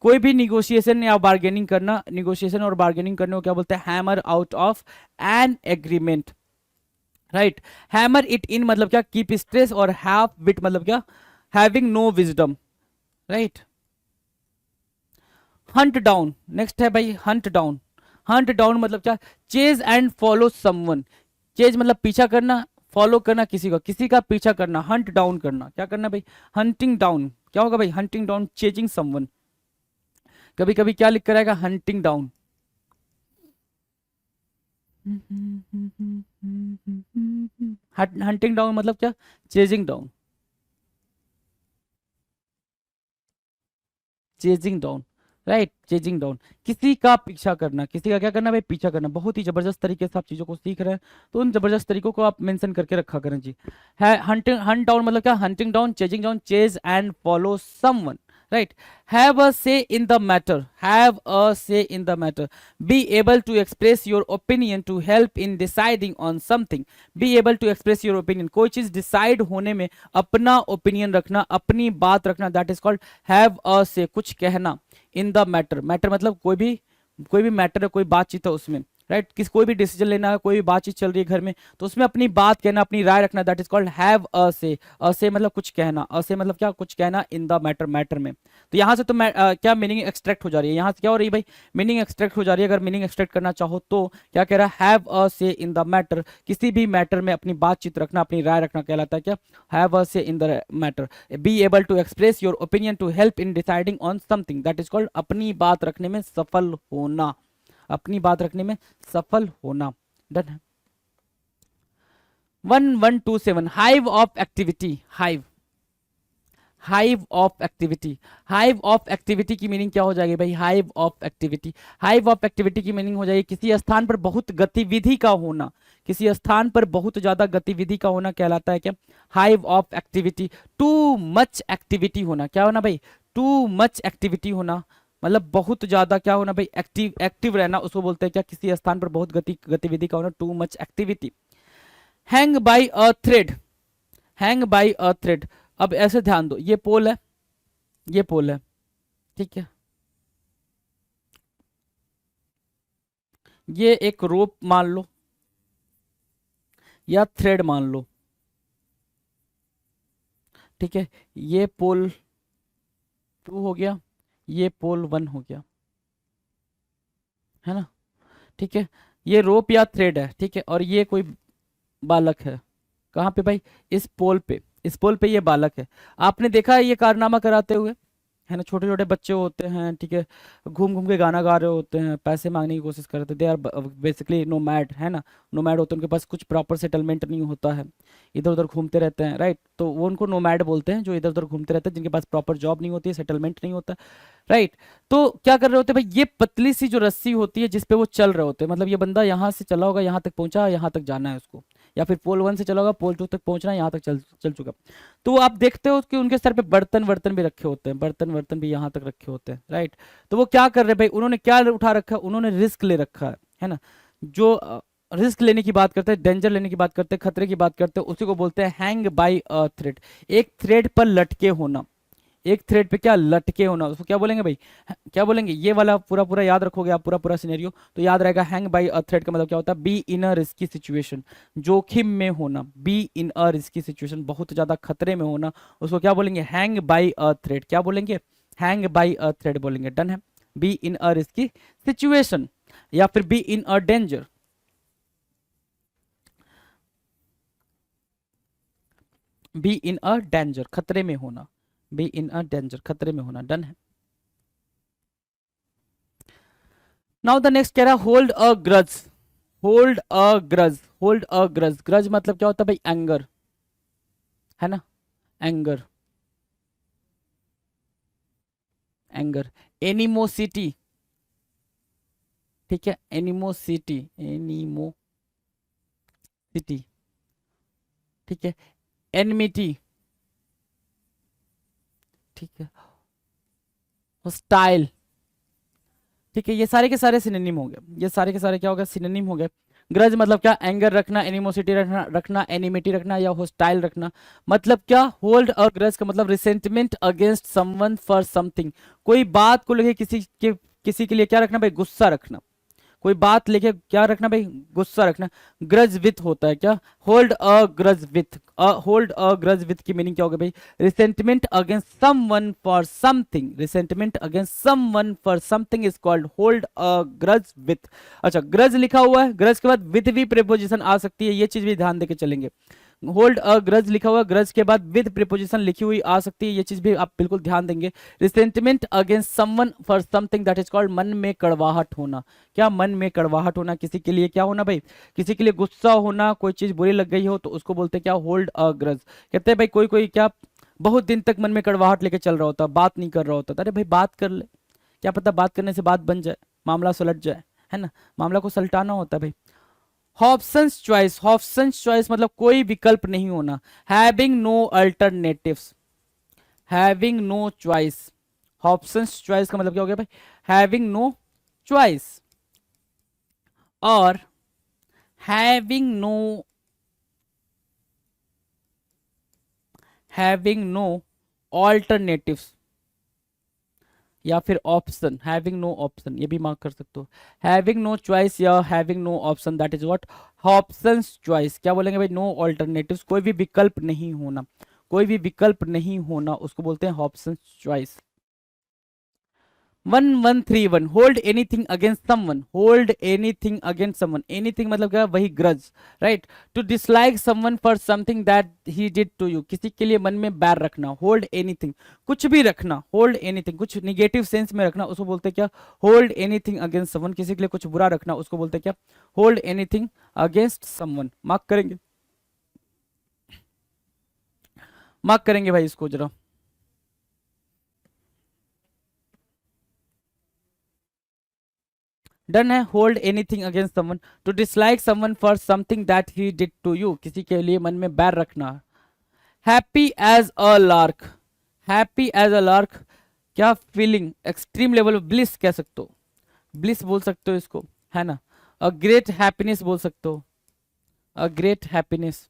S2: कोई भी निगोशिएशन या बार्गेनिंग करना, निगोशिएशन और बार्गेनिंग करने को क्या बोलते हैं, hammer out of an agreement, right. Hammer it in मतलब क्या, कीप स्ट्रेस, और हैव विट मतलब क्या, having no wisdom, right. Hunt down, next है भाई हंट डाउन। हंट डाउन मतलब क्या, chase and follow someone. Chase मतलब पीछा करना, फॉलो करना किसी का, किसी का पीछा करना, हंट डाउन करना, क्या करना भाई, हंटिंग डाउन। क्या होगा भाई, हंटिंग डाउन, चेजिंग समवन। कभी कभी क्या लिख कर आएगा, हंटिंग डाउन। हंटिंग डाउन मतलब क्या, chasing down, chasing down, right, chasing down, किसी का पीछा करना, किसी का क्या करना भाई, पीछा करना। बहुत ही जबरदस्त तरीके से आप चीजों को सीख रहे हैं, तो उन जबरदस्त तरीकों को आप मेंशन करके रखा करें जी। है हंटिंग, हंट डाउन मतलब क्या, hunting down, chasing down, chase and follow someone, right. Have a say in the matter, have a say in the matter, be able to express your opinion to help in deciding on something. Be able to express your opinion, कोई चीज decide होने में अपना opinion रखना, अपनी बात रखना, that is called have a से, कुछ कहना। इन द मैटर, मैटर मतलब कोई भी मैटर है, कोई बातचीत है उसमें, राइट। किस कोई भी डिसीजन लेना है, कोई भी बातचीत चल रही है घर में, तो उसमें अपनी बात कहना, अपनी राय रखना, that is called have a से। अ से मतलब कुछ कहना, अ से मतलब क्या, कुछ कहना इन द मैटर, मैटर में। तो यहां से तो क्या मीनिंग एक्सट्रैक्ट हो जा रही है, यहां से क्या हो रही है भाई, मीनिंग एक्सट्रैक्ट हो जा रही है। अगर मीनिंग एक्सट्रैक्ट करना चाहो तो क्या कह रहा है, have a say in the matter, किसी भी मैटर में अपनी बातचीत रखना, अपनी राय रखना कहलाता है क्या, have a say in the matter. Be able to express your opinion to help in deciding on something, that is called अपनी बात रखने में सफल होना, अपनी बात रखने में सफल होना। डन है। 1127, hive of activity, hive, hive of activity. Hive of activity की मीनिंग क्या हो जाएगी भाई, hive of activity. Hive of activity की मीनिंग हो जाएगी किसी स्थान पर बहुत गतिविधि का होना, किसी स्थान पर बहुत ज्यादा गतिविधि का होना कहलाता है क्या, hive of activity. Too much activity होना, क्या होना भाई, टू मच एक्टिविटी होना, मतलब बहुत ज्यादा क्या होना भाई, एक्टिव, एक्टिव रहना, उसको बोलते हैं क्या, किसी स्थान पर बहुत गतिविधि का होना, too much activity. Hang by a thread, hang by a thread. अब ऐसे ध्यान दो, ये पोल है, ये पोल है, ठीक है, ये एक रोप मान लो या थ्रेड मान लो, ठीक है, ये पोल 2 हो गया, ये पोल 1 हो गया, है ना, ठीक है। ये रोप या थ्रेड है, ठीक है, और ये कोई बालक है, कहाँ पे भाई, इस पोल पे, इस पोल पे ये बालक है। आपने देखा है ये कारनामा कराते हुए, है ना, छोटे छोटे बच्चे होते हैं, ठीक है, घूम घूम के गाना गा रहे होते हैं, पैसे मांगने की कोशिश करते हैं, दे आर बेसिकली नोमैड, है ना, नोमैड होते हैं, उनके पास कुछ प्रॉपर सेटलमेंट नहीं होता है, इधर उधर घूमते रहते हैं, राइट। तो वो उनको नोमैड बोलते हैं, जो इधर उधर घूमते रहते हैं, जिनके पास प्रॉपर जॉब नहीं होती है, सेटलमेंट नहीं होता, राइट। तो क्या कर रहे होते हैं भाई, ये पतली सी जो रस्सी होती है जिसपे वो चल रहे होते हैं, मतलब ये बंदा यहाँ से चला होगा, यहाँ तक पहुंचा, यहाँ तक जाना है उसको, या फिर पोल 1 से चला होगा, पोल 2 तक पहुंचना है, यहाँ तक चल चल चुका। तो आप देखते हो कि उनके सर पे बर्तन वर्तन भी रखे होते हैं, बर्तन वर्तन भी यहाँ तक रखे होते हैं, राइट। तो वो क्या कर रहे हैं भाई, उन्होंने क्या उठा रखा है, उन्होंने रिस्क ले रखा है ना। जो रिस्क लेने की बात करते हैं, डेंजर लेने की बात करते हैं, खतरे की बात करते हैं, उसी को बोलते हैं हैंग बाई अ थ्रेड। एक थ्रेड पर लटके होना, एक थ्रेड पे क्या, लटके होना, उसको क्या बोलेंगे भाई, क्या बोलेंगे, ये वाला पूरा पूरा याद रखोगे आप, पूरा पूरा सिनेरियो तो याद रहेगा। हैंग बाई अ थ्रेड का मतलब क्या होता है, be in a risky situation, जोखिम में होना, be in a risky situation, बहुत ज्यादा खतरे में होना, उसको क्या बोलेंगे, हैंग बाई अ थ्रेड, क्या बोलेंगे, हैंग बाई अ थ्रेड बोलेंगे। डन है, be in a risky situation या फिर be in a danger, be in a danger, खतरे में होना, बी इन अ डेंजर, खतरे में होना। डन है। नाउ द नेक्स्ट कह रहा है hold a grudge, hold a grudge, hold a grudge, grudge मतलब क्या होता है भाई, एंगर, है ना, एंगर, एंगर, एनिमोसिटी, ठीक है, एनिमोसिटी, एनिमोसिटी, ठीक है, एनमिटी, ठीक है, हॉस्टाइल, ठीक है, ये सारे के सारे सिनोनिम हो गए, ये सारे के सारे क्या हो गए, सिनोनिम हो गए। ग्रज मतलब क्या, एंगर रखना, एनिमोसिटी रखना, एनिमिटी रखना या हॉस्टाइल रखना। मतलब क्या, होल्ड अ ग्रज का मतलब resentment against someone for something, कोई बात को लेके किसी के लिए क्या रखना भाई, गुस्सा रखना, कोई बात लेके क्या रखना भाई, गुस्सा रखना। ग्रज विथ होता है क्या, hold a grudge with, hold a grudge with की मीनिंग क्या होगा भाई, resentment against someone for something, resentment against someone for something is called hold a grudge with. अच्छा, ग्रज लिखा हुआ है, ग्रज के बाद विथ भी प्रीपोजिशन आ सकती है, ये चीज भी ध्यान देके चलेंगे। होल्ड अ ग्रज लिखा हुआ, ग्रज के बाद विद प्रीपोजिशन लिखी हुई आ सकती है, ये चीज भी आप बिल्कुल ध्यान देंगे। Resentment against someone for something that is called, मन में कड़वाहट होना, क्या, मन में कड़वाहट होना, किसी के लिए क्या होना भाई, किसी के लिए गुस्सा होना, कोई चीज बुरी लग गई हो तो उसको बोलते हैं क्या, होल्ड अ ग्रज। कहते हैं भाई कोई कोई क्या बहुत दिन तक मन में कड़वाहट लेके चल रहा होता, बात नहीं कर रहा होता, अरे भाई बात कर ले, क्या पता बात करने से बात बन जाए, मामला सुलझ जाए, है ना, मामला को सलटाना होता है भाई। हॉब्सन्स चॉइस, हॉब्सन्स चॉइस मतलब कोई विकल्प नहीं होना, having no alternatives, having no choice, Hobson's choice का मतलब क्या हो गया भाई, हैविंग नो चॉइस, और हैविंग नो ऑल्टरनेटिव्स, या फिर ऑप्शन, हैविंग नो ऑप्शन, ये भी मार्क कर सकते हो, हैविंग नो चॉइस या having no option, that is what, options choice. क्या बोलेंगे भाई, नो ऑल्टरनेटिव्स, कोई भी विकल्प नहीं होना, कोई भी विकल्प नहीं होना, उसको बोलते हैं options choice. 1131, hold anything against someone, hold anything against someone, anything मतलब क्या, वही grudge, right. To dislike someone for something that he did to you, किसी के लिए मन में बैर रखना, होल्ड एनीथिंग, कुछ भी रखना, होल्ड एनीथिंग, कुछ निगेटिव सेंस में रखना, उसको बोलते हैं क्या, होल्ड एनीथिंग अगेंस्ट समवन, किसी के लिए कुछ बुरा रखना, उसको बोलते हैं क्या, hold anything against someone. Mark करेंगे, मार्क करेंगे भाई इसको जरा। डन है, hold anything against someone, to dislike someone for something that he did to you, किसी के लिए मन में बैर रखना। Happy as a lark, happy as a lark, क्या feeling, extreme level of bliss कह सकते हो, ब्लिस बोल सकते हो इसको, है ना। अ ग्रेट हैप्पीनेस बोल सकते हो, अ ग्रेट हैप्पीनेस।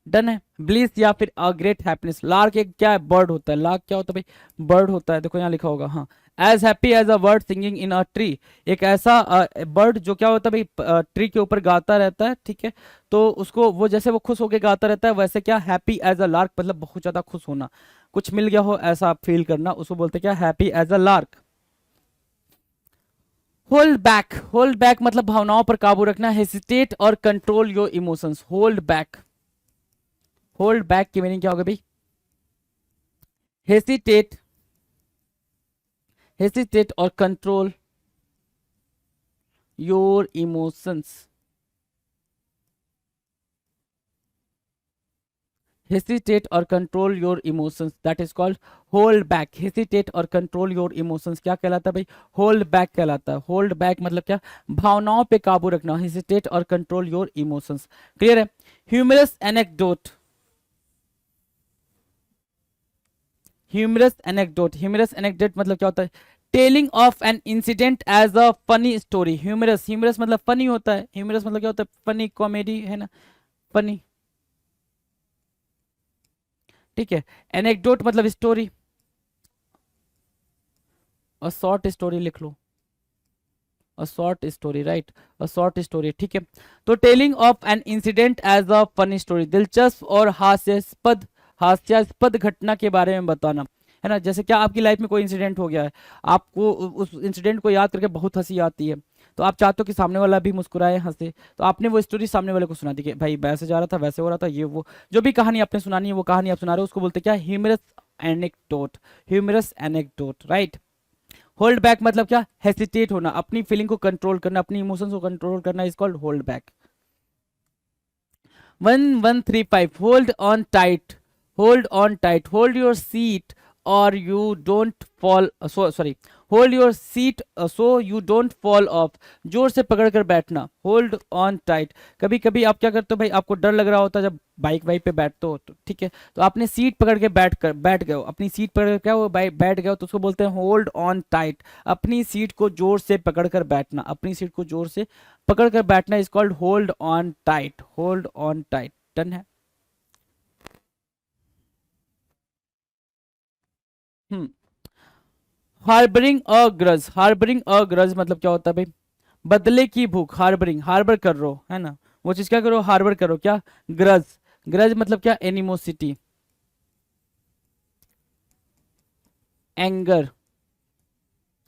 S2: डन है, ब्लिस या फिर अ ग्रेट हैप्पीनेस। लार्क एक क्या है, बर्ड होता है, लार्क क्या होता है भाई, बर्ड होता है, देखो यहाँ लिखा होगा, हाँ, as happy as a bird singing in a tree, एक ऐसा बर्ड जो क्या होता है भाई, ट्री के ऊपर गाता रहता है, ठीक है, तो उसको वो जैसे वो खुश होकर गाता रहता है, वैसे क्या, हैप्पी एज अ लार्क मतलब बहुत ज्यादा खुश होना, कुछ मिल गया हो ऐसा आप फील करना, उसको बोलते हैं क्या, happy as a lark. Hold back, hold back मतलब भावनाओं पर काबू रखना, हेसिटेट और control your emotions, hold back, hold back की मीनिंग क्या होगा भाई, हेसिटेट, हेसिटेट और कंट्रोल योर इमोशंस, हेसिटेट और control your emotions, that is called hold back. Hesitate और कंट्रोल योर इमोशंस क्या कहलाता है भाई, होल्ड बैक कहलाता है। होल्ड बैक मतलब क्या, भावनाओं पे काबू रखना, हेसिटेट और कंट्रोल योर इमोशंस। क्लियर है। Humorous anecdote, humorous anecdote, humorous anecdote मतलब क्या होता है, telling of an incident as a funny story. Humorous, humorous मतलब फनी होता है, ह्यूमरस मतलब क्या होता है, फनी, कॉमेडी, है ना, फनी, ठीक है। एनेक्डोट मतलब स्टोरी, और शॉर्ट स्टोरी लिख लो, a short story, right, a short story, ठीक है। तो telling of an incident as a funny story, दिलचस्प और हास्यास्पद घटना के बारे में बताना, है ना। जैसे क्या आपकी लाइफ में कोई इंसिडेंट हो गया है, आपको उस इंसिडेंट को याद करके बहुत हंसी आती है, तो आप चाहते हो कि सामने वाला भी मुस्कुराए, हंसे, तो आपने वो स्टोरी सामने वाले को सुना दी कि भाई वैसे जा रहा था, वैसे हो रहा था, ये वो जो भी कहानी आपने सुनानी है वो कहानी आप सुना रहे हो, उसको बोलते क्या, humorous anecdote, humorous anecdote, right. Hold back मतलब क्या, हेसिटेट होना, अपनी फीलिंग को कंट्रोल करना, अपनी इमोशंस को कंट्रोल करना is called hold back. 1135 hold on tight, hold on tight, hold your seat और you don't fall, sorry, hold your seat so you don't fall off, जोर से पकड़ कर बैठना, होल्ड ऑन टाइट। कभी कभी आप क्या करते हो भाई, आपको डर लग रहा होता है जब बाइक वाइक पे बैठते हो तो ठीक है, तो आपने सीट पकड़ के बैठ गए हो, अपनी सीट पकड़ के क्या हो बैठ गए हो, तो उसको बोलते हैं होल्ड ऑन टाइट। अपनी सीट को जोर से पकड़ कर बैठना, अपनी सीट को जोर से पकड़ कर बैठना is called hold on tight, hold on tight. Done है। Hmm. Harbouring a grudge, harbouring a grudge मतलब क्या होता है भाई, बदले की भूख, हार्बरिंग, हार्बर कर रहे हो है ना, वो चीज क्या करो, हार्बर करो, क्या, ग्रज। ग्रज मतलब क्या, एनिमोसिटी, एंगर,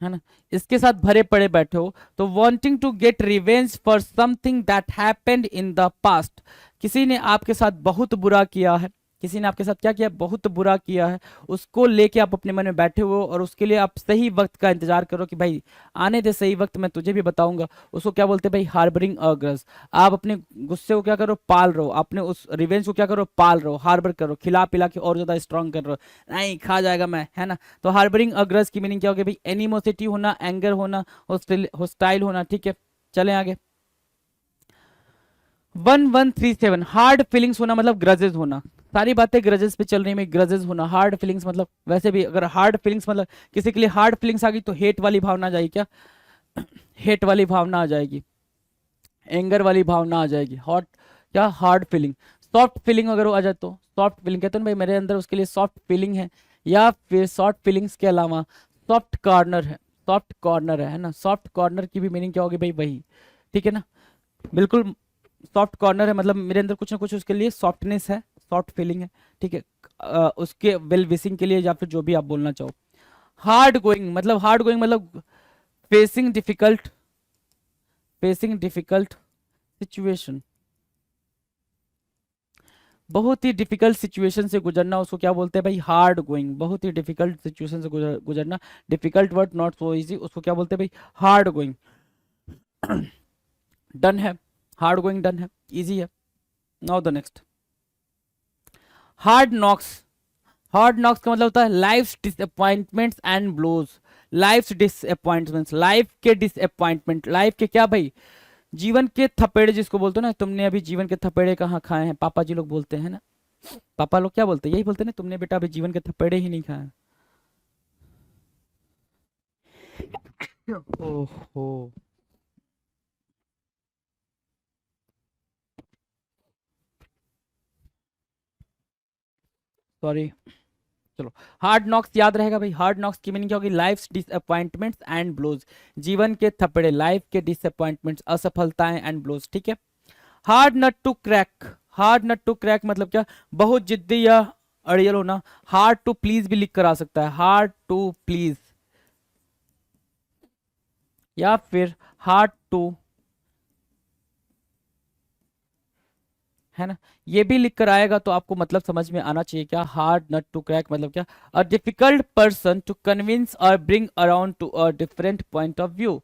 S2: है ना, इसके साथ भरे पड़े बैठे हो, तो wanting to get revenge for something that happened in the past, किसी ने आपके साथ बहुत बुरा किया है, किसी ने आपके साथ क्या किया, बहुत बुरा किया है, उसको लेके आप अपने मन में बैठे हुए हो, और उसके लिए आप सही वक्त का इंतजार करो कि भाई आने दे सही वक्त, मैं तुझे भी बताऊंगा, उसको क्या बोलते हैं भाई, हार्बरिंग अ ग्रज। आप अपने गुस्से को क्या करो, पाल रहे हो, अपने उस रिवेंज को क्या करो, पाल रहे हो, हार्बर करो, खिला पिला के और ज्यादा स्ट्रांग कर रहे हो, नहीं खा जाएगा मैं, है ना। तो हार्बरिंग अ ग्रज की मीनिंग क्या होगी भाई, एनिमोसिटी होना, एंगर होना, होस्टाइल होना, ठीक है। चलें आगे। 1137 हार्ड फीलिंग्स होना मतलब ग्रजेस होना, सारी बातें ग्रजेस पे चल रही है, ग्रजेस होना, हार्ड फीलिंग्स मतलब, वैसे भी अगर हार्ड फीलिंग्स मतलब किसी के लिए हार्ड फीलिंग्स आ गई तो हेट वाली भावना आ जाएगी, क्या, हेट वाली भावना आ जाएगी, एंगर वाली भावना आ जाएगी, हॉट, क्या, हार्ड फीलिंग। सॉफ्ट फीलिंग अगर वो आ जाए तो सॉफ्ट फीलिंग कहते हैं ना भाई, मेरे अंदर उसके लिए सॉफ्ट फीलिंग है, या फिर सॉफ्ट फीलिंग्स के अलावा सॉफ्ट कॉर्नर है, सॉफ्ट कॉर्नर है ना, सॉफ्ट कॉर्नर की भी मीनिंग क्या होगी भाई, वही, ठीक है ना, बिल्कुल। सॉफ्ट कॉर्नर है मतलब मेरे अंदर कुछ ना कुछ उसके लिए सॉफ्टनेस है, सॉफ्ट फीलिंग है, ठीक है, उसके वेल विशिंग के लिए, या फिर जो भी आप बोलना चाहो। हार्ड गोइंग मतलब, हार्ड गोइंग मतलब facing difficult, facing difficult situation, बहुत ही डिफिकल्ट सिचुएशन से गुजरना, उसको क्या बोलते हैं भाई, हार्ड गोइंग, बहुत ही डिफिकल्ट सिचुएशन से गुजरना, difficult word, not so easy, उसको क्या बोलते हैं भाई, हार्ड गोइंग। डन है, हार्ड गोइंग डन है, इजी है। Now the next, hard knocks, hard knocks का मतलब होता है life disappointments and blows, life disappointments, life के डिसअपॉइंटमेंट, लाइफ के क्या भाई, जीवन के थपेड़े जिसको बोलते हो ना, तुमने अभी जीवन के थपेड़े कहाँ खाए हैं, पापा जी लोग बोलते हैं ना, पापा लोग क्या बोलते हैं, यही बोलते हैं ना, तुमने बेटा अभी जीवन के थपेड़े ही नहीं खाए। ओहो, सॉरी, चलो। हार्ड नॉक्स याद रहेगा भाई, हार्ड नॉक्स की मीनिंग क्या होगी, लाइफ डिसअपॉइंटमेंट्स एंड ब्लोज, जीवन के थपेड़े, लाइफ के डिसअपॉइंटमेंट्स, असफलताएं एंड ब्लोज, ठीक है। Hard nut to crack, hard nut to crack मतलब क्या, बहुत जिद्दी या अड़ियल होना, हार्ड टू प्लीज भी लिख कर आ सकता है, हार्ड टू प्लीज, या फिर हार्ड टू, है ना, ये भी लिख कर आएगा तो आपको मतलब समझ में आना चाहिए, क्या, हार्ड नट टू क्रैक मतलब क्या, a difficult person to convince और bring around to a different point of view,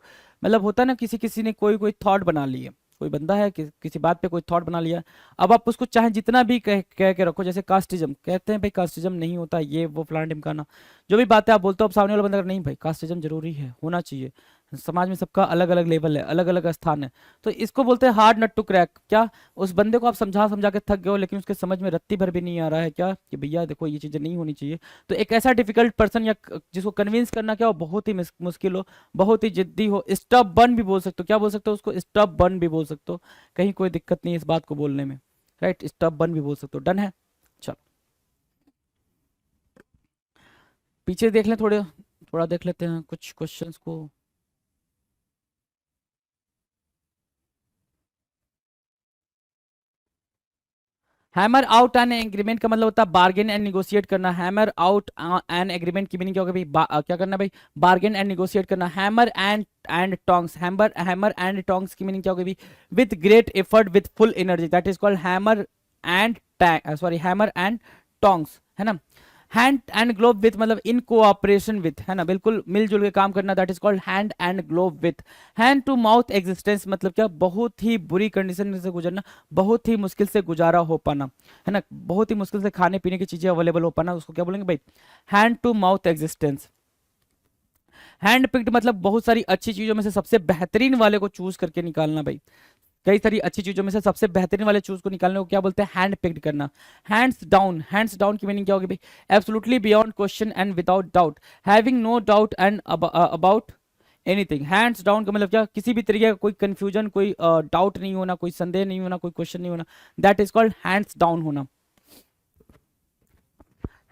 S2: मतलब होता है ना, किसी किसी ने कोई कोई थॉट बना लिए, कोई बंदा है किसी बात पे कोई थॉट बना लिया, अब आप उसको चाहे जितना भी कह के रखो, जैसे कास्टिज्म कहते हैं भाई, कास्टिज्म नहीं होता, ये वो फलाना ढिमकाना, जो भी बातें आप बोलते हो, अब सामने वाला बंदा नहीं भाई कास्टिज्म जरूरी है, होना चाहिए, समाज में सबका अलग अलग लेवल है, अलग अलग स्थान है, तो इसको बोलते हैं हार्ड नट टू क्रैक, क्या, उस बंदे को आप समझा समझा के थक गए हो, लेकिन उसके समझ में रत्ती भर भी नहीं आ रहा है, क्या, कि भैया देखो ये चीजें नहीं होनी चाहिए, तो एक ऐसा डिफिकल्ट पर्सन या जिसको कन्विंस करना क्या हो, बहुत ही मुश्किल हो, बहुत ही जिद्दी हो, स्टबर्न भी बोल सकते हो, क्या बोल सकते हो उसको, स्टबर्न भी बोल सकते हो, कहीं कोई दिक्कत नहीं है इस बात को बोलने में, राइट, स्टबर्न भी बोल सकते हो। डन है, चलो पीछे देख लें, थोड़े थोड़ा देख लेते हैं कुछ क्वेश्चंस को। हैमर आउट एन एग्रीमेंट का मतलब होता है बार्गेन एंड निगोशिएट करना, हैमर आउट एन एग्रीमेंट की मीनिंग क्या होगी भाई, क्या करना भाई, बार्गेन एंड निगोशिएट करना, hammer and tongs, hammer and tongs की मीनिंग क्या होगी भाई, with great effort with full energy, that is called hammer and sorry hammer and tongs, है ना। हैंड एंड ग्लोव विथ मतलब इन कोऑपरेशन विथ, है ना, बिल्कुल मिलजुल के काम करना, that is called hand and glove with. Hand to mouth existence मतलब क्या, बहुत ही बुरी कंडीशन से गुजरना, बहुत ही मुश्किल से गुजारा हो पाना, है ना, बहुत ही मुश्किल से खाने पीने की चीजें अवेलेबल हो पाना, उसको क्या बोलेंगे भाई, hand to mouth existence. Handpicked मतलब बहुत सारी अच्छी चीजों में से सबसे बेहतरीन वाले को चूज करके निकालना भाई, कई सारी अच्छी चीजों में से सबसे बेहतरीन वाले चूज को निकालने को क्या बोलते हैं, हैंड पिक्ड करना। हैंड्स डाउन की मीनिंग क्या होगी भाई, absolutely beyond question and without doubt, having no doubt and about anything. Hands down का मतलब क्या, किसी भी तरीके का कोई कंफ्यूजन, कोई डाउट नहीं होना, कोई संदेह नहीं होना, कोई क्वेश्चन नहीं होना, that is called hands down होना।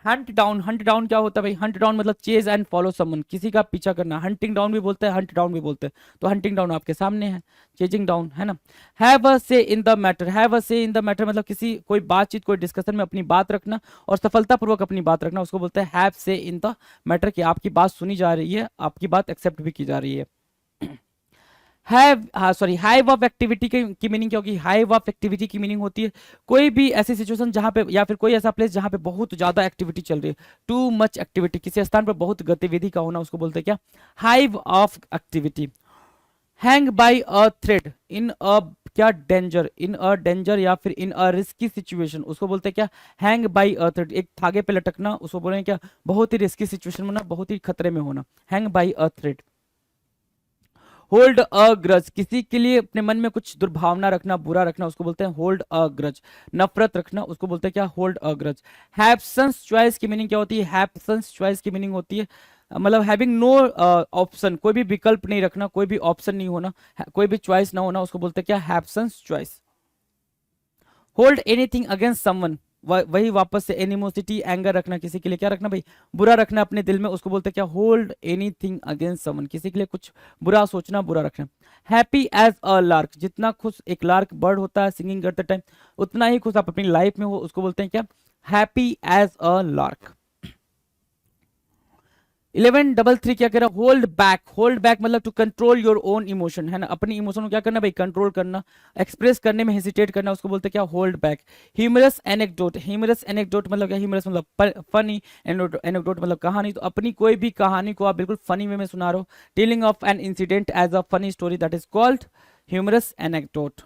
S2: हंट डाउन क्या होता है भाई, हंट डाउन मतलब चेज एंड फॉलो समवन, किसी का पीछा करना, हंटिंग डाउन भी बोलते हैं, हंट डाउन भी बोलते हैं, तो हंटिंग डाउन आपके सामने है, चेजिंग डाउन, है ना। Have a say in the matter, have a say in the matter मतलब किसी कोई बातचीत, कोई डिस्कशन में अपनी बात रखना और सफलतापूर्वक अपनी बात रखना, उसको बोलते हैं हैव से इन द मैटर, कि आपकी बात सुनी जा रही है, आपकी बात एक्सेप्ट भी की जा रही है। हाइव ऑफ एक्टिविटी की मीनिंग क्या होगी, हाइव ऑफ एक्टिविटी की मीनिंग होती है कोई भी ऐसी सिचुएशन जहां पे, या फिर कोई ऐसा प्लेस जहां पे बहुत ज्यादा एक्टिविटी चल रही है, टू मच एक्टिविटी, किसी स्थान पर बहुत गतिविधि का होना, उसको बोलते हैं क्या, hive of activity. Hang by a thread in a क्या डेंजर, इन अ डेंजर या फिर इन अ रिस्की सिचुएशन, उसको बोलते हैं क्या, हैंग बाय अ थ्रेड, एक धागे पे लटकना, उसको बोलेंगे क्या, बहुत ही रिस्की सिचुएशन में होना, बहुत ही खतरे में होना, hang by a thread. Hold a grudge, किसी के लिए अपने मन में कुछ दुर्भावना रखना, बुरा रखना, उसको बोलते हैं होल्ड अ ग्रज। नफरत रखना, उसको बोलते हैं क्या, होल्ड अ ग्रज। हैब्सेंस चॉइस की मीनिंग क्या होती है, हैब्सेंस चॉइस की मीनिंग होती है मतलब हैविंग नो ऑप्शन, कोई भी विकल्प नहीं रखना, कोई भी ऑप्शन नहीं होना, कोई भी चॉइस ना होना, उसको बोलते हैं क्या, Hobson's choice. Hold anything against someone, वही वापस से एनिमोसिटी, एंगर रखना, किसी के लिए क्या रखना भाई, बुरा रखना अपने दिल में, उसको बोलते हैं क्या, होल्ड एनीथिंग अगेंस्ट समवन, किसी के लिए कुछ बुरा सोचना, बुरा रखना। हैप्पी एज अ लार्क, जितना खुश एक लार्क बर्ड होता है सिंगिंग करते टाइम, उतना ही खुश आप अपनी लाइफ में हो, उसको बोलते हैं क्या, हैप्पी एज अ लार्क। 1133 क्या कह रहा है, होल्ड बैक मतलब to control your own emotion, है ना, अपनी इमोशन को क्या करना भाई, कंट्रोल करना, एक्सप्रेस करने में हेसिटेट करना, उसको बोलते हैं क्या, होल्ड बैक। ह्यूमरस एनेक्डोट मतलब क्या, ह्यूमरस मतलब फनी, एनेक्डोट मतलब कहानी, तो अपनी कोई भी कहानी को आप बिल्कुल फनी वे में सुना रहे हो, telling of an incident as a funny story, that is called humorous anecdote.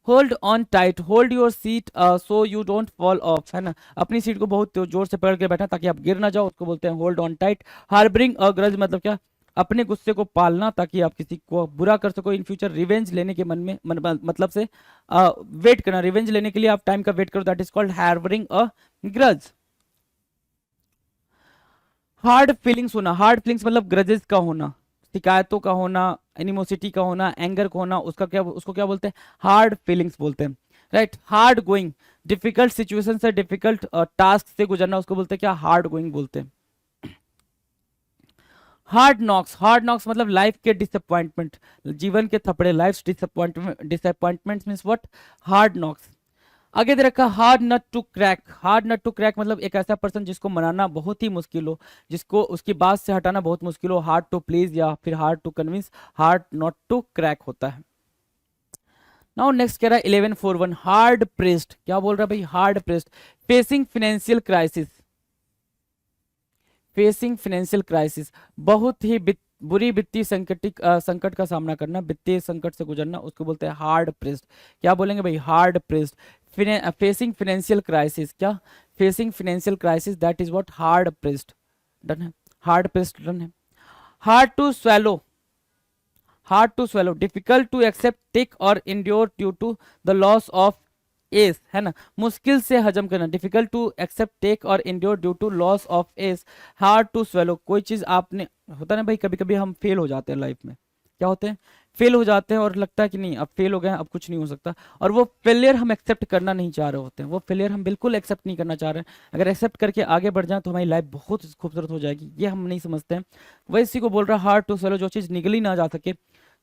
S2: Hold on tight, hold your seat so you don't fall off, है ना, अपनी सीट को बहुत जोर से पकड़ के बैठना ताकि आप गिर ना जाओ, उसको बोलते हैं hold on tight. Harbouring a grudge मतलब क्या, अपने गुस्से को पालना ताकि आप किसी को बुरा कर सको इन फ्यूचर, रिवेंज लेने के मन में मतलब से वेट करना, रिवेंज लेने के लिए आप टाइम का वेट करो, that is called harbouring a grudge. Hard feelings होना, हार्ड फीलिंग्स मतलब ग्रजेस का होना, शिकायतों का होना, एनिमोसिटी का होना, एंगर का होना, उसको क्या बोलते हैं, हार्ड फीलिंग्स बोलते हैं, right. Hard going, difficult situation से, डिफिकल्ट टास्क से गुजरना, उसको बोलते हैं क्या, हार्ड गोइंग बोलते हैं। हार्ड नॉक्स मतलब लाइफ के डिसअपॉइंटमेंट, जीवन के थपड़े, life disappointment means what, hard knocks. आगे दे रखा hard nut to crack, hard nut to crack मतलब एक ऐसा पर्सन जिसको मनाना बहुत ही मुश्किल हो, जिसको उसकी बात से हटाना बहुत मुश्किल हो, हार्ड टू प्लीज या फिर hard to convince, hard not to crack होता है। नाउ नेक्स्ट कह रहा है 1141, हार्ड प्रेस्ड, क्या बोल रहा है भाई, hard pressed, facing financial crisis, facing financial crisis बहुत ही बुरी वित्तीय संकट का सामना करना, वित्तीय संकट से गुजरना, उसको बोलते हैं हार्ड प्रेस्ड। क्या बोलेंगे भाई, hard pressed. Facing financial crisis, क्या, facing financial crisis, that is what, hard pressed. Done है, हार्ड प्रेस्ड डन है। Hard to swallow, hard to swallow, difficult to accept, take और endure due to the loss of एस, है ना, मुश्किल से हजम करना, डिफिकल्ट टू एक्सेप्ट, टेक और endure due to loss of एस। हार्ड टू स्वेलो, कोई चीज आपने, होता ना भाई, कभी कभी हम फेल हो जाते हैं लाइफ में, क्या होते हैं, फेल हो जाते हैं और लगता है कि नहीं अब फेल हो गए, अब कुछ नहीं हो सकता, और वो फेलियर हम एक्सेप्ट करना नहीं चाह रहे होते हैं, वो फेलियर हम बिल्कुल एक्सेप्ट नहीं करना चाह रहे हैं। अगर एक्सेप्ट करके आगे बढ़ जाए तो हमारी लाइफ बहुत खूबसूरत हो जाएगी, ये हम नहीं समझते हैं। वही इसी को बोल रहा है हार्ड टू स्वेलो, जो चीज निगली ना जा सके,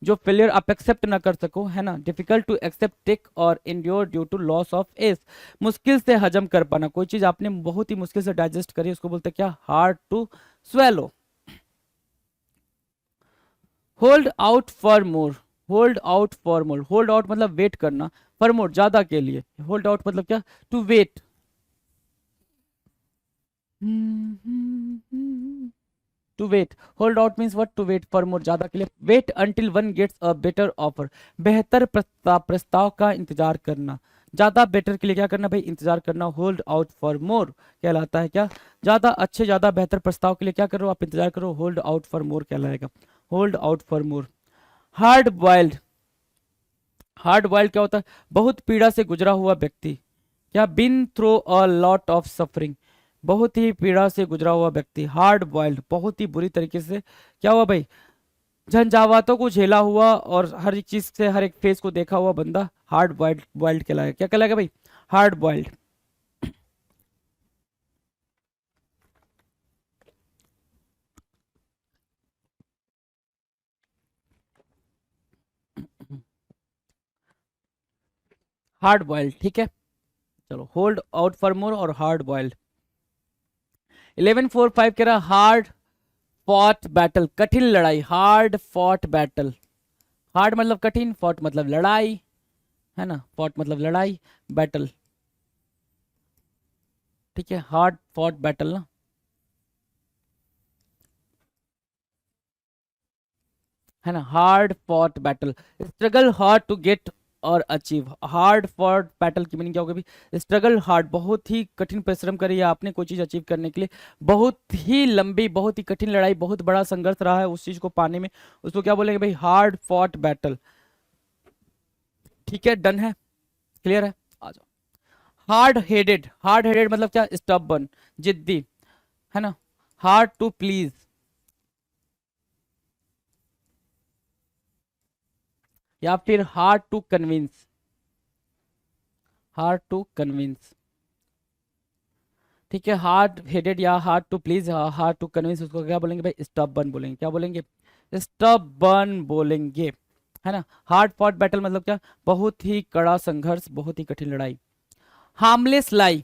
S2: जो फेलियर आप एक्सेप्ट ना कर सको, है ना, डिफिकल्ट टू एक्सेप्ट, टेक और endure due to loss of S, मुश्किल से हजम कर पाना, कोई चीज आपने बहुत ही मुश्किल से डाइजेस्ट करी, उसको बोलते हैं क्या, hard to swallow. Hold out for more, hold out for more, hold out मतलब वेट करना, फॉर मोर ज्यादा के लिए, होल्ड आउट मतलब क्या, to wait, to wait, hold out means what, to wait for more, ज्यादा के लिए, wait until one gets a better offer, बेहतर प्रस्ताव का इंतजार करना, ज्यादा बेटर के लिए क्या करना भाई, इंतजार करना, होल्ड आउट फॉर मोर कहलाता है क्या, ज्यादा अच्छे ज्यादा बेहतर प्रस्ताव के लिए क्या करो आप, इंतजार करो, होल्ड आउट फॉर मोर कहलाएगा, hold out for more. Hard boiled, hard boiled क्या होता है, बहुत पीड़ा से गुजरा हुआ व्यक्ति, क्या, been through a lot of suffering, बहुत ही पीड़ा से गुजरा हुआ व्यक्ति, हार्ड बॉइल्ड बहुत ही बुरी तरीके से क्या हुआ भाई, झंझावातों को झेला हुआ और हर एक चीज से हर एक फेस को देखा हुआ बंदा हार्ड बॉइल्ड, बॉइल्ड कहलाएगा, क्या कहलाएगा भाई, हार्ड बॉइल्ड। हार्ड बॉइल्ड, ठीक है, चलो, होल्ड आउट फॉर मोर और हार्ड बॉइल्ड। 1145 कह रहा हार्ड फॉट बैटल, कठिन लड़ाई, हार्ड फॉट बैटल, हार्ड मतलब कठिन, फॉट मतलब लड़ाई, है ना, फॉट मतलब लड़ाई, बैटल, ठीक है, हार्ड फॉट बैटल ना, है ना, hard fought battle, struggle hard to get और अचीव, हार्ड फॉट बैटल की मीनिंग क्या होगी भाई, स्ट्रगल हार्ड, बहुत ही कठिन परिश्रम करी है आपने कोई चीज अचीव करने के लिए, बहुत ही लंबी बहुत ही कठिन लड़ाई, बहुत बड़ा संघर्ष रहा है उस चीज को पाने में, उसको क्या बोलेंगे भाई, हार्ड फॉट बैटल, ठीक है, डन है, क्लियर है, आ जाओ। हार्ड हेडेड, हार्ड हेडेड मतलब क्या, स्टबर्न, जिद्दी, है ना, हार्ड टू प्लीज, या फिर hard to convince, hard to convince, ठीक है, हार्ड हेडेड या hard to please, hard to convince, उसको क्या बोलेंगे भाई, स्टबर्न बोलेंगे, क्या बोलेंगे, स्टबर्न बोलेंगे, है ना। हार्ड फॉट बैटल मतलब क्या, बहुत ही कड़ा संघर्ष, बहुत ही कठिन लड़ाई। Harmless lie,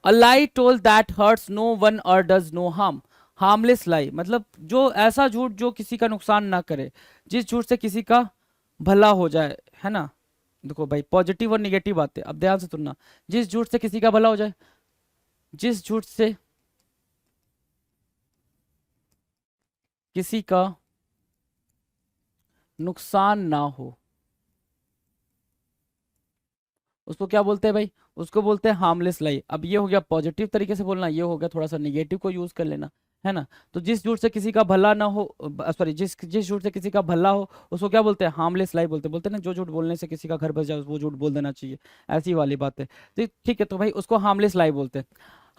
S2: a lie told that hurts no one और does no harm, harmless lie मतलब जो ऐसा झूठ जो किसी का नुकसान ना करे, जिस झूठ से किसी का भला हो जाए, है ना, देखो भाई पॉजिटिव और निगेटिव बातें, अब ध्यान से सुनना, जिस झूठ से किसी का भला हो जाए, जिस झूठ से किसी का नुकसान ना हो, उसको क्या बोलते हैं भाई, उसको बोलते हैं हार्मलेस लाई। अब ये हो गया पॉजिटिव तरीके से बोलना, ये हो गया थोड़ा सा निगेटिव को यूज कर लेना, है ना। तो जिस झूठ से किसी का भला ना हो, सॉरी, जिस जिस झूठ से किसी का भला हो उसको क्या बोलते हैं, हार्मलेस लाई बोलते हैं, बोलते हैं ना, जो झूठ बोलने से किसी का घर बस जाए वो झूठ बोल देना चाहिए, ऐसी वाली बात है। तो ठीक है, तो भाई उसको हार्मलेस लाई बोलते हैं।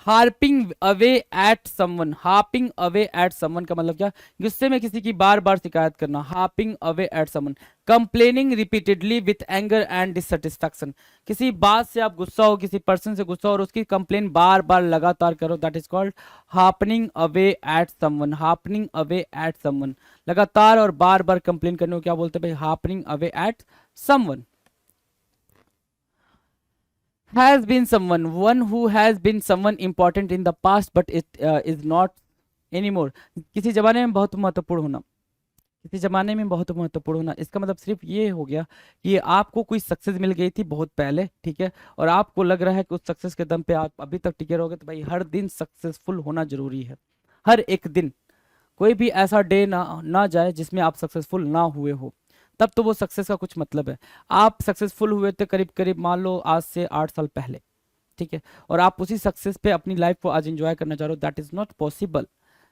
S2: Harping away at someone, harping away at someone का मतलब क्या, गुस्से में किसी की बार बार शिकायत करना, harping away at someone. Complaining repeatedly with anger and dissatisfaction, किसी बात से आप गुस्सा हो, किसी पर्सन से गुस्सा हो और उसकी कंप्लेन बार बार लगातार करो, that is called harping away at someone, harping away at someone, लगातार और बार बार कंप्लेन करने को क्या बोलते हैं भाई, harping away at someone. has been someone, one who has been someone important in the past but it is not anymore, किसी जमाने में बहुत महत्वपूर्ण होना, किसी जमाने में बहुत महत्वपूर्ण होना, इसका मतलब सिर्फ ये हो गया कि आपको कोई सक्सेस मिल गई थी बहुत पहले, ठीक है, और आपको लग रहा है कि उस सक्सेस के दम पे आप अभी तक टिके रहोगे, तो भाई हर दिन सक्सेसफुल होना जरूरी है, हर एक दिन, कोई भी ऐसा डे ना जाए जिसमें आप सक्सेसफुल ना हुए हो, तब तो वो सक्सेस का कुछ मतलब है। आप सक्सेसफुल हुए थे करीब करीब मान लो आज से 8 साल पहले, ठीक है, और आप उसी सक्सेस पे अपनी लाइफ को आज एंजॉय करना चाह रहे हो, दैट इज नॉट पॉसिबल,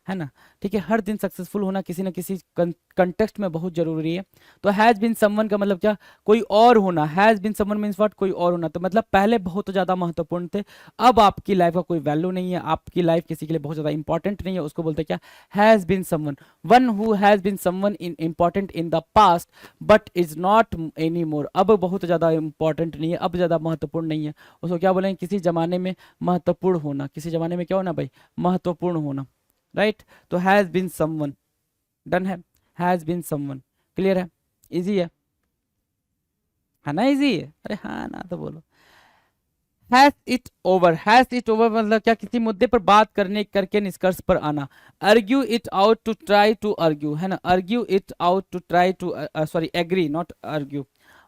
S2: है ना, ठीक है। हर दिन सक्सेसफुल होना किसी ना किसी कंटेक्स्ट में बहुत जरूरी है। तो हैज बीन समवन का मतलब क्या, कोई और होना, has been someone means what, कोई और होना, तो मतलब पहले बहुत ज्यादा महत्वपूर्ण थे, अब आपकी लाइफ का कोई वैल्यू नहीं है, आपकी लाइफ किसी के लिए बहुत ज्यादा इंपॉर्टेंट नहीं है, उसको बोलते हैं क्या, has been someone. One who has been someone in important in the past but is not any more, अब बहुत ज्यादा इंपॉर्टेंट नहीं है, अब ज्यादा महत्वपूर्ण नहीं है, उसको क्या बोलेंगे, किसी जमाने में महत्वपूर्ण होना, किसी जमाने में क्या होना भाई, महत्वपूर्ण होना, राइट। तो हैज बीन समवन, डन है, हैज बीन समवन, क्लियर है, इजी है ना, इजी है, अरे हाँ ना तो बोलो। Has it over, has it over मतलब क्या, किसी मुद्दे पर बात करने करके निष्कर्ष पर आना। Argue it out to try to argue, है ना, argue it out to try to, sorry agree not argue,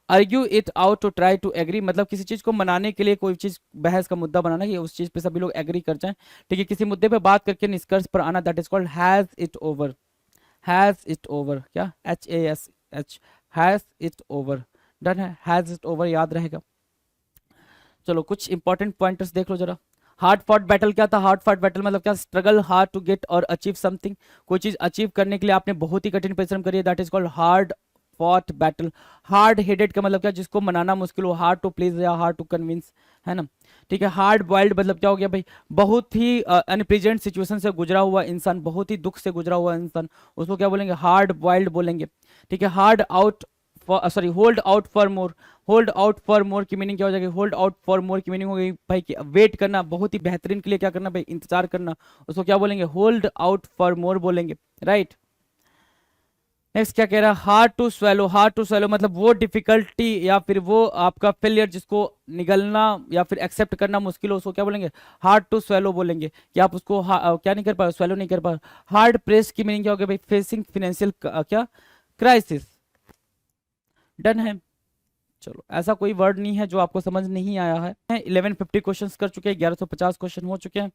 S2: argue it out to try to agree, मतलब किसी चीज को मनाने के लिए कोई चीज बहस का मुद्दा बनाना कि उस चीज पे सभी लोग एग्री कर जाएं, ठीक है, किसी मुद्दे पे बात करके निष्कर्ष पर आना, that is called has it over. Has it over, क्या HASH, has it over, done है, हैज इट ओवर याद रहेगा। चलो कुछ इंपॉर्टेंट पॉइंटर्स देख लो जरा। हार्ड फॉट बैटल क्या था? हार्ड फॉट बैटल मतलब क्या? स्ट्रगल हार्ड टू गेट और अचीव समथिंग, कोई चीज अचीव करने के लिए आपने बहुत ही कठिन परिश्रम करी है, that is called hard fought battle. Hard headed का मतलब क्या? जिसको मनाना मुश्किल हो, हार्ड टू प्लीज या हार्ड टू कन्विंस, है ना, ठीक है। हार्ड बॉइल्ड मतलब क्या हो गया भाई? बहुत ही अनप्रेजेंट सिचुएशन से गुजरा हुआ इंसान, बहुत ही दुख से गुजरा हुआ इंसान, उसको क्या बोलेंगे? हार्ड बॉइल्ड बोलेंगे, ठीक है। Hard out sorry, hold out for more, hold out for मोर की मीनिंग क्या हो जाएगी? होल्ड आउट फॉर मोर की मीनिंग हो गई भाई कि वेट करना, बहुत ही बेहतरीन के लिए क्या करना भाई? इंतजार करना, उसको क्या बोलेंगे? होल्ड आउट फॉर मोर बोलेंगे, राइट। नेक्स्ट क्या कह रहा है? Hard to swallow, hard to swallow मतलब वो डिफिकल्टी या फिर वो आपका फेलियर जिसको निगलना या फिर एक्सेप्ट करना मुश्किल हो, उसको क्या बोलेंगे? हार्ड टू स्वेलो बोलेंगे, कि आप उसको क्या नहीं कर पा, स्वेलो नहीं कर पा। हार्ड प्रेस की मीनिंग क्या हो गया भाई? फेसिंग फाइनेंशियल क्या क्राइसिस, डन है। चलो ऐसा कोई वर्ड नहीं है जो आपको समझ नहीं आया है। 1150 क्वेश्चंस कर चुके हैं, 1150 क्वेश्चन हो चुके हैं।